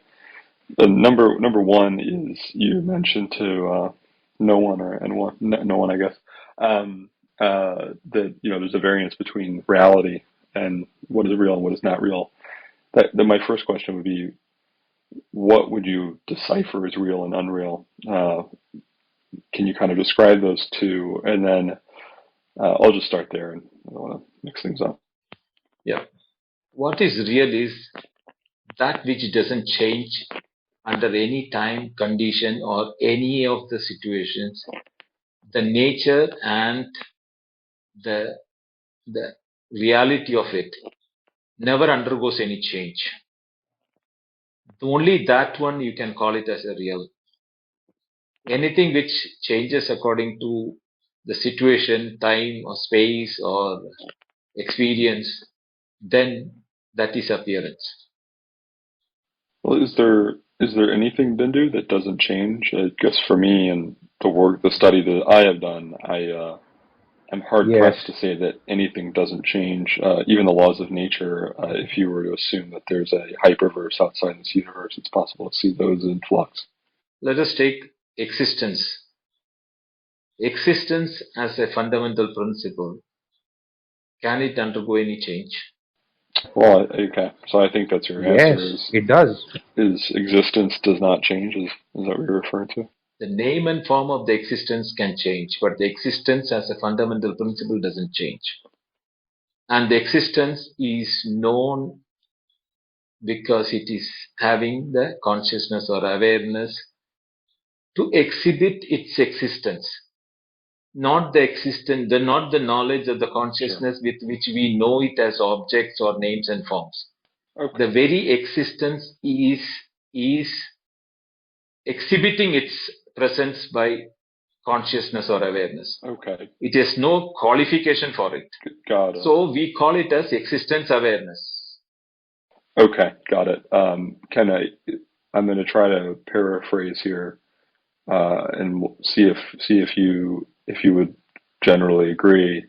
The number one is you mentioned to no one or anyone, no one, I guess, that there's a variance between reality and what is real and what is not real. Then my first question would be, what would you decipher as real and unreal? Can you kind of describe those two? And then I'll just start there, and I don't want to mix things up. Yeah. What is real is that which doesn't change under any time, condition, or any of the situations. The nature and the reality of it never undergoes any change. Only that one you can call it as a real. Anything which changes according to the situation, time, or space, or experience, then that is appearance. Well, is there anything, Bindu, that doesn't change? I guess for me and the study that I have done, I'm hard pressed to say that anything doesn't change. Even the laws of nature, if you were to assume that there's a hyperverse outside this universe, it's possible to see those in flux. Let us take existence. Existence as a fundamental principle, can it undergo any change? Well, okay. So I think that's your answer. Yes, it does. Is existence does not change? Is that what you're referring to? The name and form of the existence can change, but the existence as a fundamental principle doesn't change. And the existence is known because it is having the consciousness or awareness to exhibit its existence. Not the knowledge of the consciousness with which we know it as objects or names and forms. Okay. The very existence is exhibiting its presence by consciousness or awareness. Okay. It has no qualification for it. Got it. So we call it as existence awareness. Okay, got it. I'm going to try to paraphrase here, and see if you would generally agree.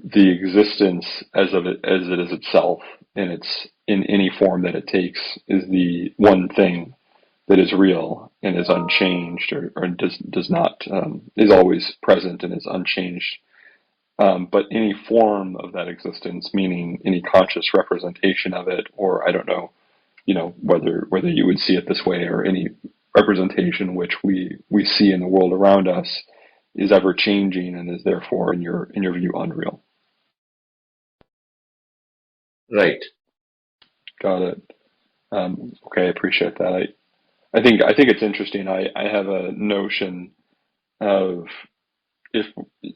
The existence as it is itself, in any form that it takes, is the one thing that is real and is unchanged, or does not is always present and is unchanged. But any form of that existence, meaning any conscious representation of it, or I don't know, whether you would see it this way, or any representation which we see in the world around us, is ever changing and is therefore, in your view, unreal. Right. Got it. Okay, I appreciate that. I think it's interesting. I have a notion of, if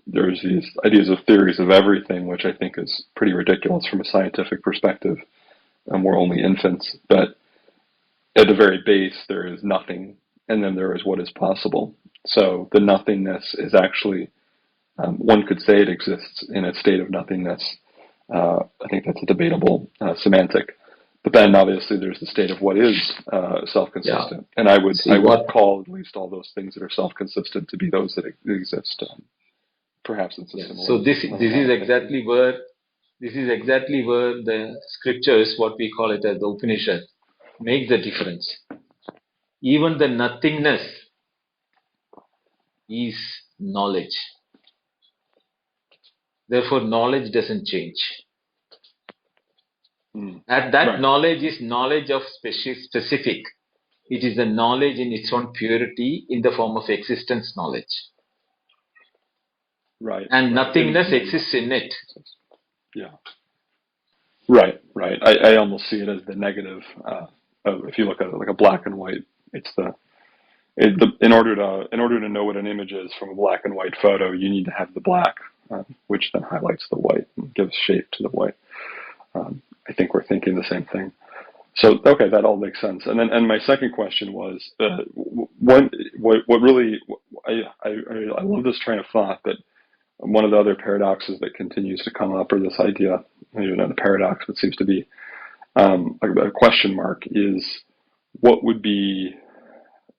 there's these ideas of theories of everything, which I think is pretty ridiculous from a scientific perspective, and we're only infants, but at the very base there is nothing, and then there is what is possible. So the nothingness is actually, one could say it exists in a state of nothingness. I think that's a debatable semantic. But then obviously there's the state of what is self-consistent. Yeah. And I would call at least all those things that are self-consistent to be those that exist. Perhaps it's a similar. So this is exactly where the scriptures, what we call it as the Upanishad, make the difference. Even the nothingness is knowledge. Therefore, knowledge doesn't change. And that right. Knowledge is knowledge of specific. It is the knowledge in its own purity in the form of existence knowledge. Right. And nothingness exists in it. Yeah. Right. I almost see it as the negative. If you look at it like a black and white, it's in order to know what an image is from a black and white photo, you need to have the black, which then highlights the white and gives shape to the white. I think we're thinking the same thing. So, okay, that all makes sense. And my second question was, what really, I love this train of thought, but one of the other paradoxes that continues to come up, or this idea, maybe not a paradox, but seems to be a question mark, is what would be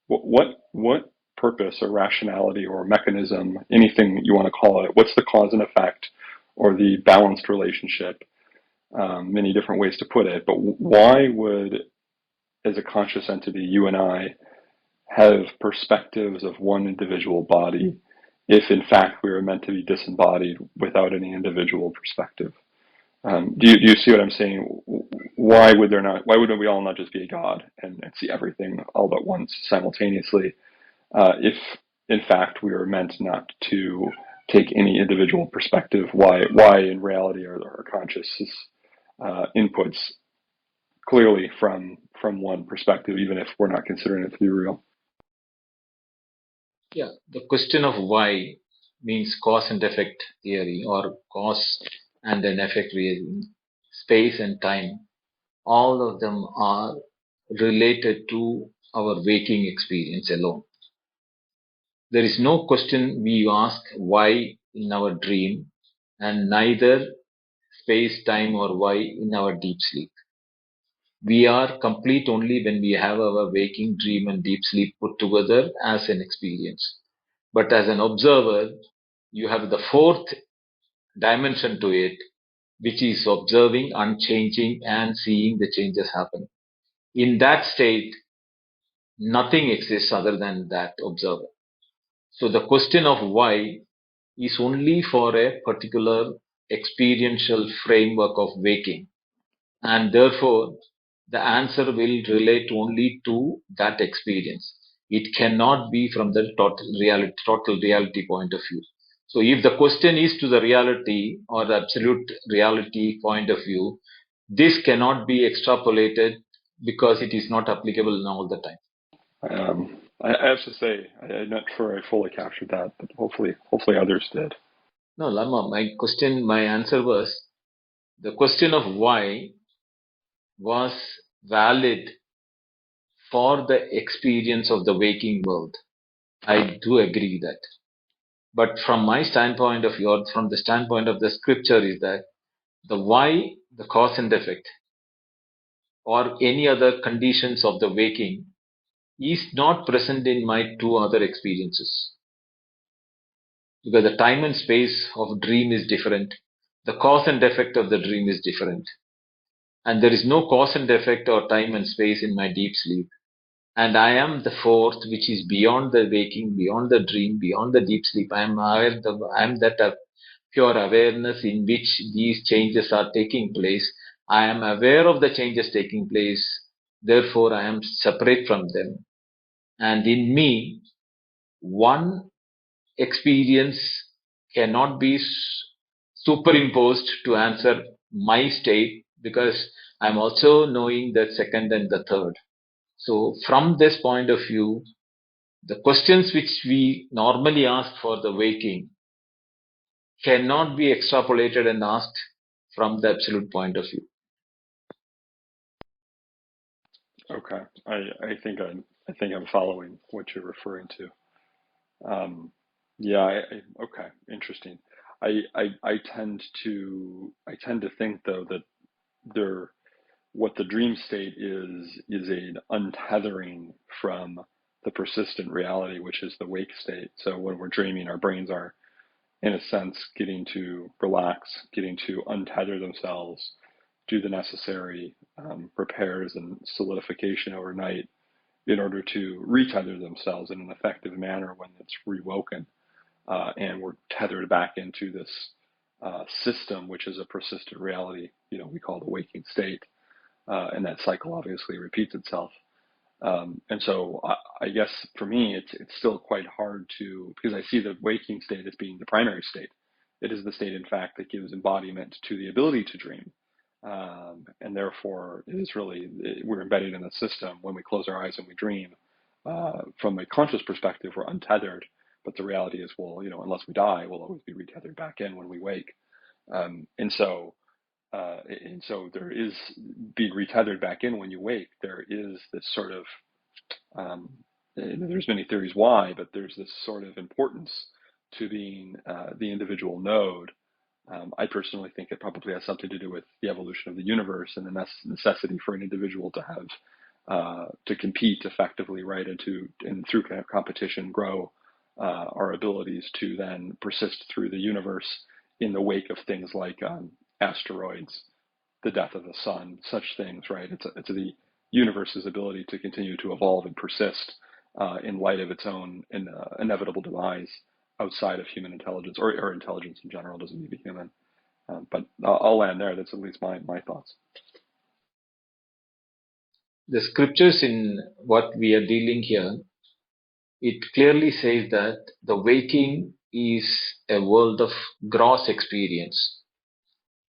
what purpose or rationality or mechanism, anything you want to call it, what's the cause and effect or the balanced relationship, many different ways to put it, but why would, as a conscious entity, you and I have perspectives of one individual body if in fact we were meant to be disembodied without any individual perspective? Do you see what I'm saying? Why wouldn't we all not just be a God and see everything all at once simultaneously? If in fact we are meant not to take any individual perspective, why in reality are our conscious inputs clearly from one perspective, even if we're not considering it to be real? Yeah, the question of why means cause and effect theory, or cause and an effect theory. Space and time, all of them are related to our waking experience alone. There is no question we ask why in our dream, and neither space, time, or why in our deep sleep. We are complete only when we have our waking, dream, and deep sleep put together as an experience. But as an observer, you have the fourth dimension to it, which is observing, unchanging, and seeing the changes happen. In that state, nothing exists other than that observer. So the question of why is only for a particular experiential framework of waking, and therefore the answer will relate only to that experience. It cannot be from the total reality point of view. So if the question is to the reality or the absolute reality point of view, this cannot be extrapolated because it is not applicable all the time. I have to say, I'm not sure I fully captured that, but hopefully others did. No, Lama, my answer was, the question of why was valid for the experience of the waking world. I do agree that. But from my standpoint of view, or from the standpoint of the scripture, is that the why, the cause and effect, or any other conditions of the waking is not present in my two other experiences. Because the time and space of dream is different. The cause and effect of the dream is different. And there is no cause and effect or time and space in my deep sleep. And I am the fourth, which is beyond the waking, beyond the dream, beyond the deep sleep. I am that pure awareness in which these changes are taking place. I am aware of the changes taking place. Therefore, I am separate from them. And in me, one experience cannot be superimposed to answer my state, because I'm also knowing the second and the third. So from this point of view, the questions which we normally ask for the waking cannot be extrapolated and asked from the absolute point of view. Okay, I think I'm following what you're referring to. Yeah, okay, interesting. I tend to think though that what the dream state is an untethering from the persistent reality, which is the wake state. So when we're dreaming, our brains are, in a sense, getting to relax, getting to untether themselves, do the necessary repairs and solidification overnight in order to retether themselves in an effective manner when it's rewoken. And we're tethered back into this system, which is a persistent reality, we call the waking state. And that cycle obviously repeats itself. And so I guess for me, it's still quite hard because I see the waking state as being the primary state. It is the state, in fact, that gives embodiment to the ability to dream. And therefore, we're embedded in the system. When we close our eyes and we dream, from a conscious perspective, we're untethered. But the reality is, unless we die, we'll always be retethered back in when we wake. And so there is being retethered back in when you wake. There is this sort of there's many theories why, but there's this sort of importance to being the individual node. I personally think it probably has something to do with the evolution of the universe and the necessity for an individual to have to compete effectively, right, and through competition grow our abilities to then persist through the universe in the wake of things like asteroids, the death of the sun, such things, right? It's the universe's ability to continue to evolve and persist in light of its own inevitable demise outside of human intelligence or intelligence in general, doesn't need to be human. But I'll land there. That's at least my thoughts. The scriptures in what we are dealing here, it clearly says that the waking is a world of gross experience.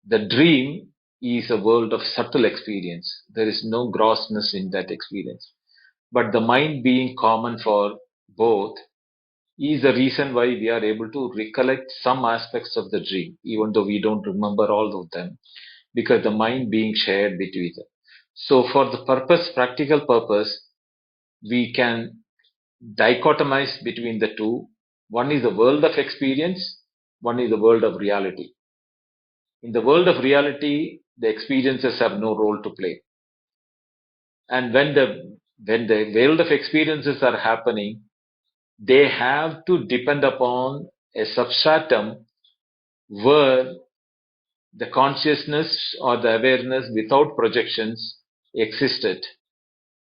The dream is a world of subtle experience. There is no grossness in that experience. But the mind being common for both is the reason why we are able to recollect some aspects of the dream, even though we don't remember all of them, because the mind being shared between them. So for the practical purpose, we can dichotomize between the two. One is the world of experience, one is the world of reality. In the world of reality, the experiences have no role to play. And when the world of experiences are happening, they have to depend upon a substratum where the consciousness or the awareness without projections existed.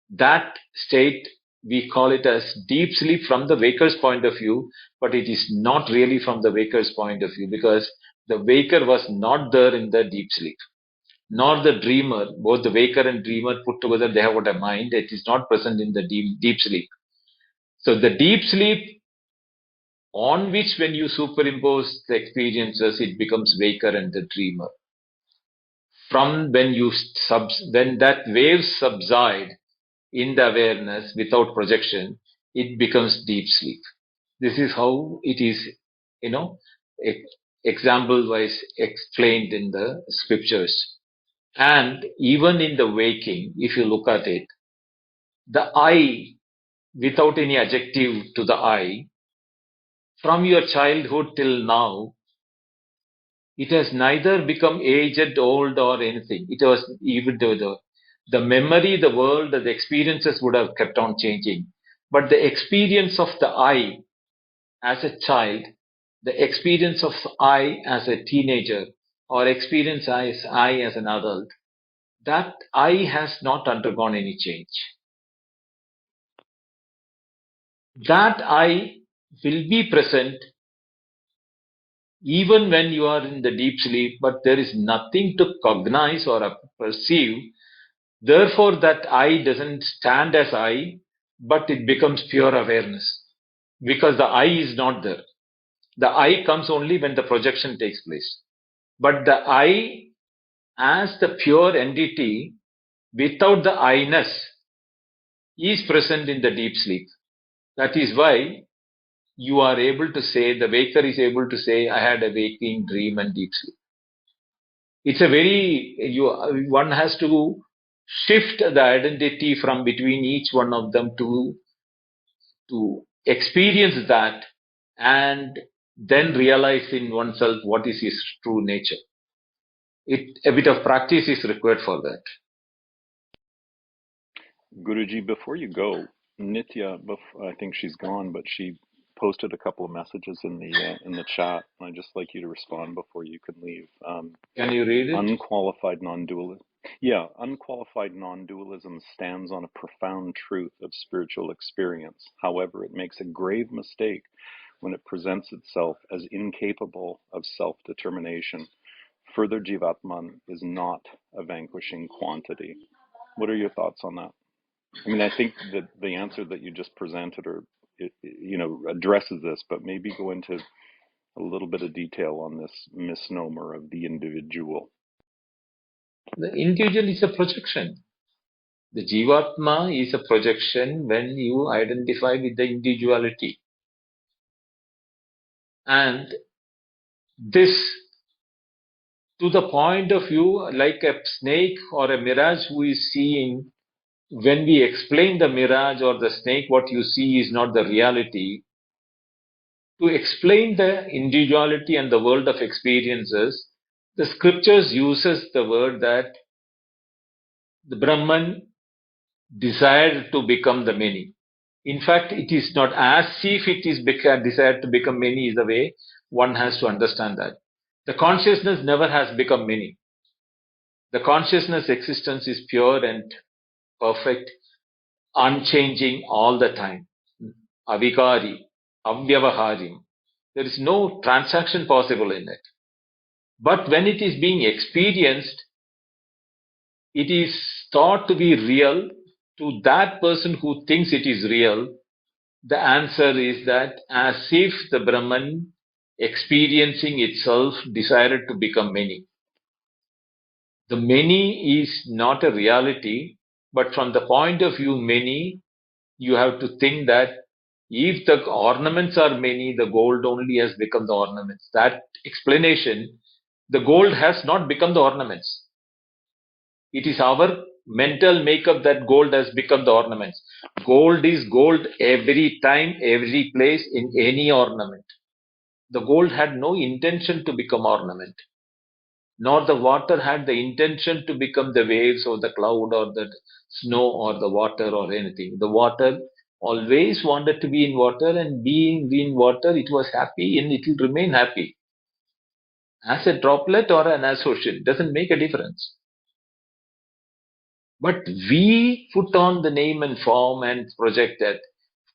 That state, we call it as deep sleep from the waker's point of view, but it is not really from the waker's point of view, because the waker was not there in the deep sleep, nor the dreamer. Both the waker and dreamer put together, they have got a mind. It is not present in the deep sleep. So the deep sleep, on which when you superimpose the experiences, it becomes waker and the dreamer. From when when that waves subside in the awareness without projection, it becomes deep sleep. This is how it is, example wise explained in the scriptures. And even in the waking, if you look at it, the I, without any adjective to the I, from your childhood till now, it has neither become aged, old, or anything. It was even the memory, the world, the experiences would have kept on changing. But the experience of the I as a child, the experience of I as a teenager, or experience as I as an adult, that I has not undergone any change. That I will be present even when you are in the deep sleep, but there is nothing to cognize or perceive. Therefore, that I doesn't stand as I, but it becomes pure awareness, because the I is not there. The I comes only when the projection takes place. But the I, as the pure entity, without the I-ness, is present in the deep sleep. That is why you are able to say, the waker is able to say, I had a waking dream and deep sleep. It's a one has to shift the identity from between each one of them to experience that, and then realize in oneself what is his true nature. A bit of practice is required for that. Guruji, before you go, Nitya, I think she's gone, but she posted a couple of messages in the chat. I'd just like you to respond before you can leave. Can you read it? Unqualified non-dualism. Yeah, unqualified non-dualism stands on a profound truth of spiritual experience. However, it makes a grave mistake when it presents itself as incapable of self-determination. Further, Jivatman is not a vanquishing quantity. What are your thoughts on that? I mean, I think that the answer that you just presented, addresses this, but maybe go into a little bit of detail on this misnomer of the individual. The individual is a projection. The Jivatma is a projection when you identify with the individuality. And this, to the point of view, like a snake or a mirage who is seeing when we explain the mirage or the snake, what you see is not the reality. To explain the individuality and the world of experiences, the scriptures uses the word that the Brahman desired to become the many. In fact, it is not as if it is desired to become many is the way one has to understand that. The consciousness never has become many. The consciousness existence is pure and perfect, unchanging all the time. Avikari, avyavaharim. There is no transaction possible in it. But when it is being experienced, it is thought to be real to that person who thinks it is real. The answer is that as if the Brahman experiencing itself desired to become many. The many is not a reality, but from the point of view many, you have to think that if the ornaments are many, the gold only has become the ornaments. That explanation, the gold has not become the ornaments. It is our mental makeup that gold has become the ornaments. Gold is gold every time, every place, in any ornament. The gold had no intention to become ornament, nor the water had the intention to become the waves or the cloud or the snow or the water or anything. The water always wanted to be in water, and being in water, it was happy and it will remain happy. As a droplet or an associate, doesn't make a difference. But we put on the name and form and project that.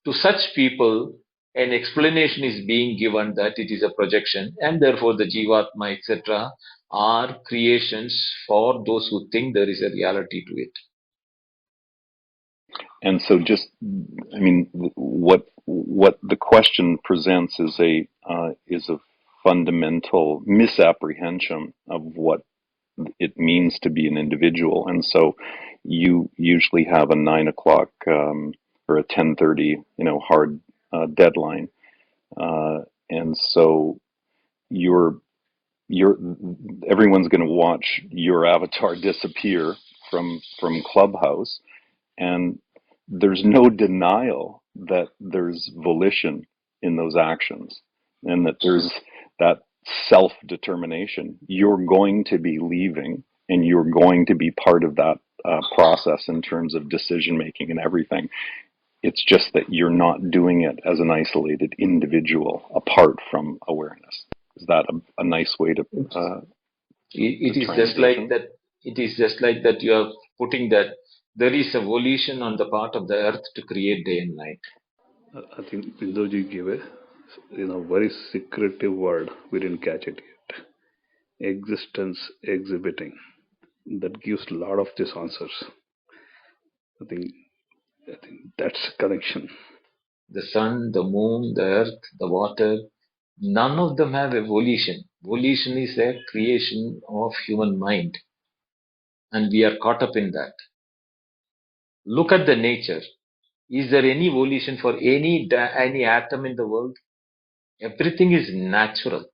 To such people, an explanation is being given that it is a projection, and therefore the Jivatma, etc., are creations for those who think there is a reality to it. And so, just, I mean, what the question presents is a fundamental misapprehension of what it means to be an individual. And so, you usually have a 9 o'clock or a 10:30, hard deadline, and so you're everyone's going to watch your avatar disappear from Clubhouse, and there's no denial that there's volition in those actions and that there's that self-determination. You're going to be leaving and you're going to be part of that process in terms of decision making and everything. It's just that you're not doing it as an isolated individual apart from awareness. Is that a nice way to it is just like that. It is just like that you are putting that there is a volition on the part of the earth to create day and night. I think Bindoji gave a very secretive word. We didn't catch it yet. Existence exhibiting. That gives a lot of these answers. I think that's connection. The sun, the moon, the earth, the water, none of them have a volition. Volition is a creation of human mind, and we are caught up in that. Look at the nature. Is there any volition for any atom in the world? Everything is natural.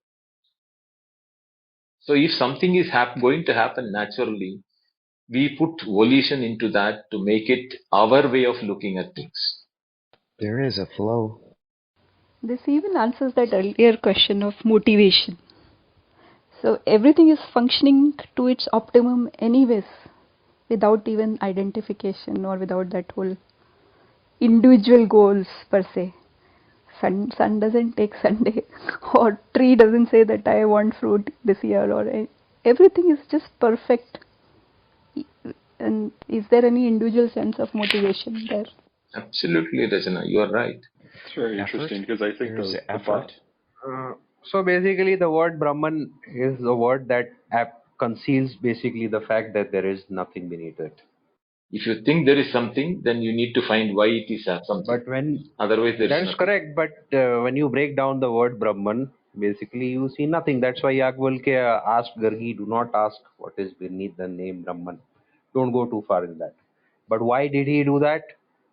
So if something is going to happen naturally, we put volition into that to make it our way of looking at things. There is a flow. This even answers that earlier question of motivation. So everything is functioning to its optimum anyways, without even identification or without that whole individual goals per se. Sun doesn't take Sunday, or tree doesn't say that I want fruit this year, or everything is just perfect. And is there any individual sense of motivation there? Absolutely, Rajana, you are right. It's very interesting because I think There's effort. So basically, the word Brahman is the word that conceals basically the fact that there is nothing beneath it. If you think there is something, then you need to find why it is something. But otherwise there is that's nothing. correct. But when you break down the word Brahman, basically you see nothing. That's why Yagnvalkya asked Gargi, do not ask what is beneath the name Brahman. Don't go too far in that. But why did he do that?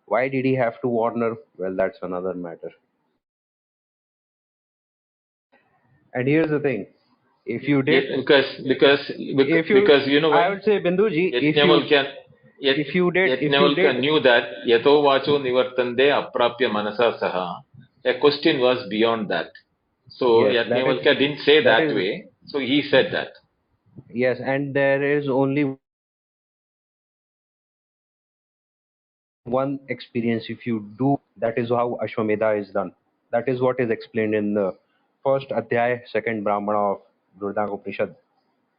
Why did he have to warn her? Well, that's another matter. And here's the thing. If you did, because I would say, Binduji, Yet, If you did, Yajnavalkya knew that yato vacho nivartande aprapya manasa saha. A question was beyond that. So yes, Yajnavalkya didn't say that that is way. So he said that. yes, and there is only one experience. If you do, that is how Ashwamedha is done. That is what is explained in the first Adhyay, second Brahmana of Durga Upanishad.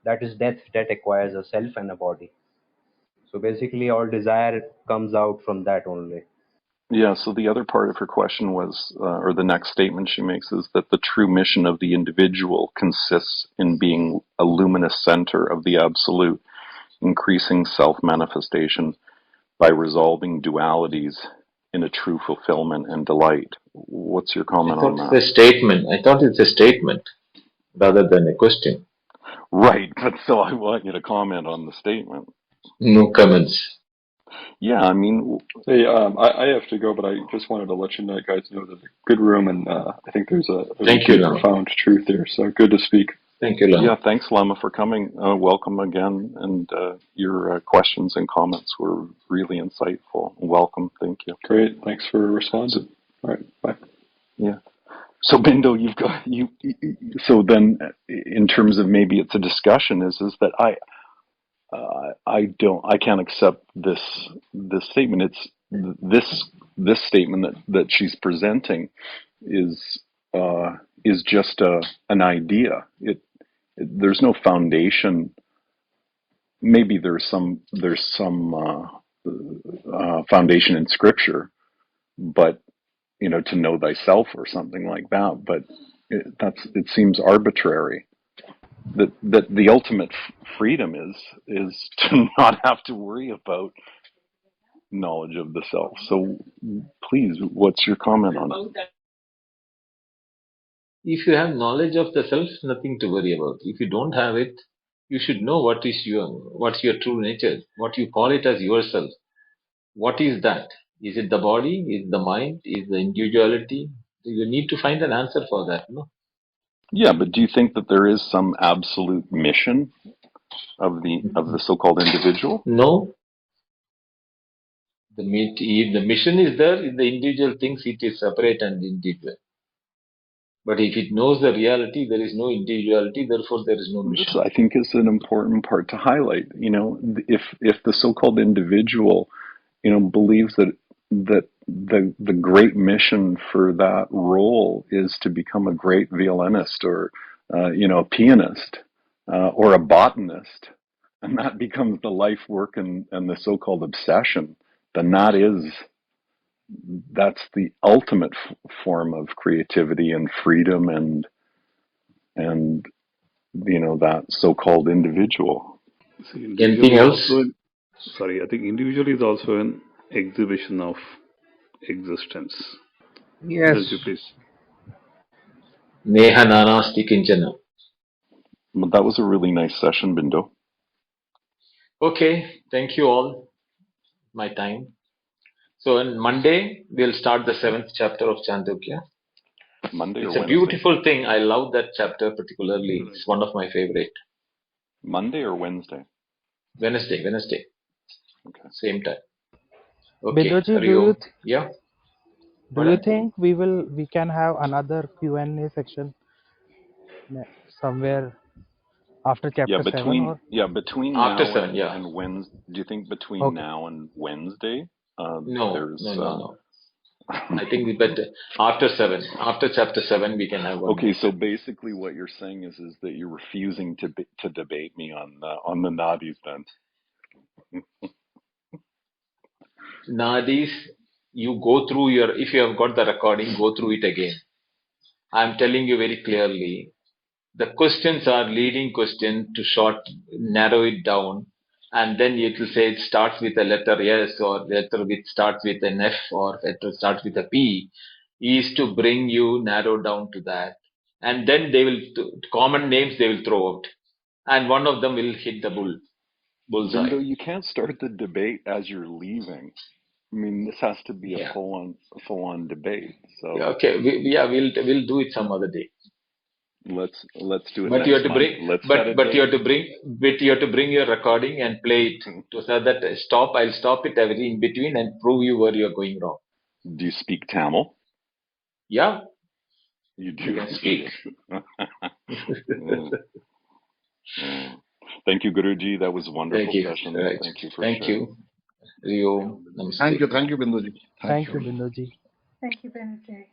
That is death that acquires a self and a body. So basically, all desire comes out from that only. Yeah, so the other part of her question was, or the next statement she makes, is that the true mission of the individual consists in being a luminous center of the absolute, increasing self-manifestation by resolving dualities in a true fulfillment and delight. What's your I comment on thought it's that? a statement. I thought it's a statement rather than a question. Right, but still I want you to comment on the statement. No comments. Yeah, I mean, Hey, I have to go, but I just wanted to let you know, guys know that a good room, and I think there's a Thank you, deep, Lama. profound truth there. So good to speak. Thank you, Lama. yeah, thanks, Lama, for coming. Welcome again, and your questions and comments were really insightful. Welcome, thank you. Great, thanks for responding. All right, bye. Yeah. So, Bindo, you've got you. So then, in terms of maybe it's a discussion, is that I can't accept this statement. It's this statement that she's presenting is just an idea. There's no foundation. Maybe there's some foundation in scripture, but to know thyself or something like that. But it seems arbitrary. That the ultimate freedom is to not have to worry about knowledge of the self. So please, what's your comment on it? If you have knowledge of the self, nothing to worry about. If you don't have it, you should know what's your true nature, what you call it as yourself. What is that? Is it the body? Is it the mind? Is the individuality? You need to find an answer for that, no? Yeah, but do you think that there is some absolute mission of the so-called individual? No. If the mission is there, if the individual thinks it is separate and individual. But if it knows the reality, there is no individuality, therefore there is no This, mission. I think, is an important part to highlight. If the so-called individual, believes that the great mission for that role is to become a great violinist or a pianist or a botanist, and that becomes the life work and the so-called obsession, then that's the ultimate form of creativity and freedom and that so-called individual. See, Anything else? I think individual is also an exhibition of existence. Yes. Does you please? Neha nanasti kinchana. But that was a really nice session, Bindo. Okay, thank you all. My time. So on Monday, we'll start the 7th chapter of Chandogya. Monday It's or a Wednesday? beautiful thing. I love that chapter particularly. It's one of my favorite. Monday or Wednesday? Wednesday. Okay. Same time. Okay. Bindoji, Yeah. do you think we can have another Q&A section somewhere after chapter 7 or between After now 7, yeah. and Wednesday. Do you think between okay? now and Wednesday No. I think we better after 7. After chapter 7, we can have one. Okay, so basically what you're saying is that you're refusing to debate me on the nadis then. Nadis, you go through if you have got the recording, go through it again. I'm telling you very clearly, the questions are leading question to narrow it down, and then it will say it starts with a letter S or letter which starts with an F or letter starts with a P, is to bring you narrow down to that. And then they will, common names they will throw out. And one of them will hit the bullseye. Bindo, you can't start the debate as you're leaving. I mean, this has to be a full on debate. So Okay, we'll do it some other day. Let's do it But you next have to month. bring, Let's set a but date. you have to bring, but you have to bring your recording and play it so that stop. I'll stop it every in between and prove you where you're going wrong. Do you speak Tamil? Yeah, You do. you can speak. Thank you, Guruji. That was a wonderful Thank you. session. Right. Thank you for Thank sharing. you. Rio, namaste. Thank you, Binduji. Thank you, Binduji. Thank you, Benajay.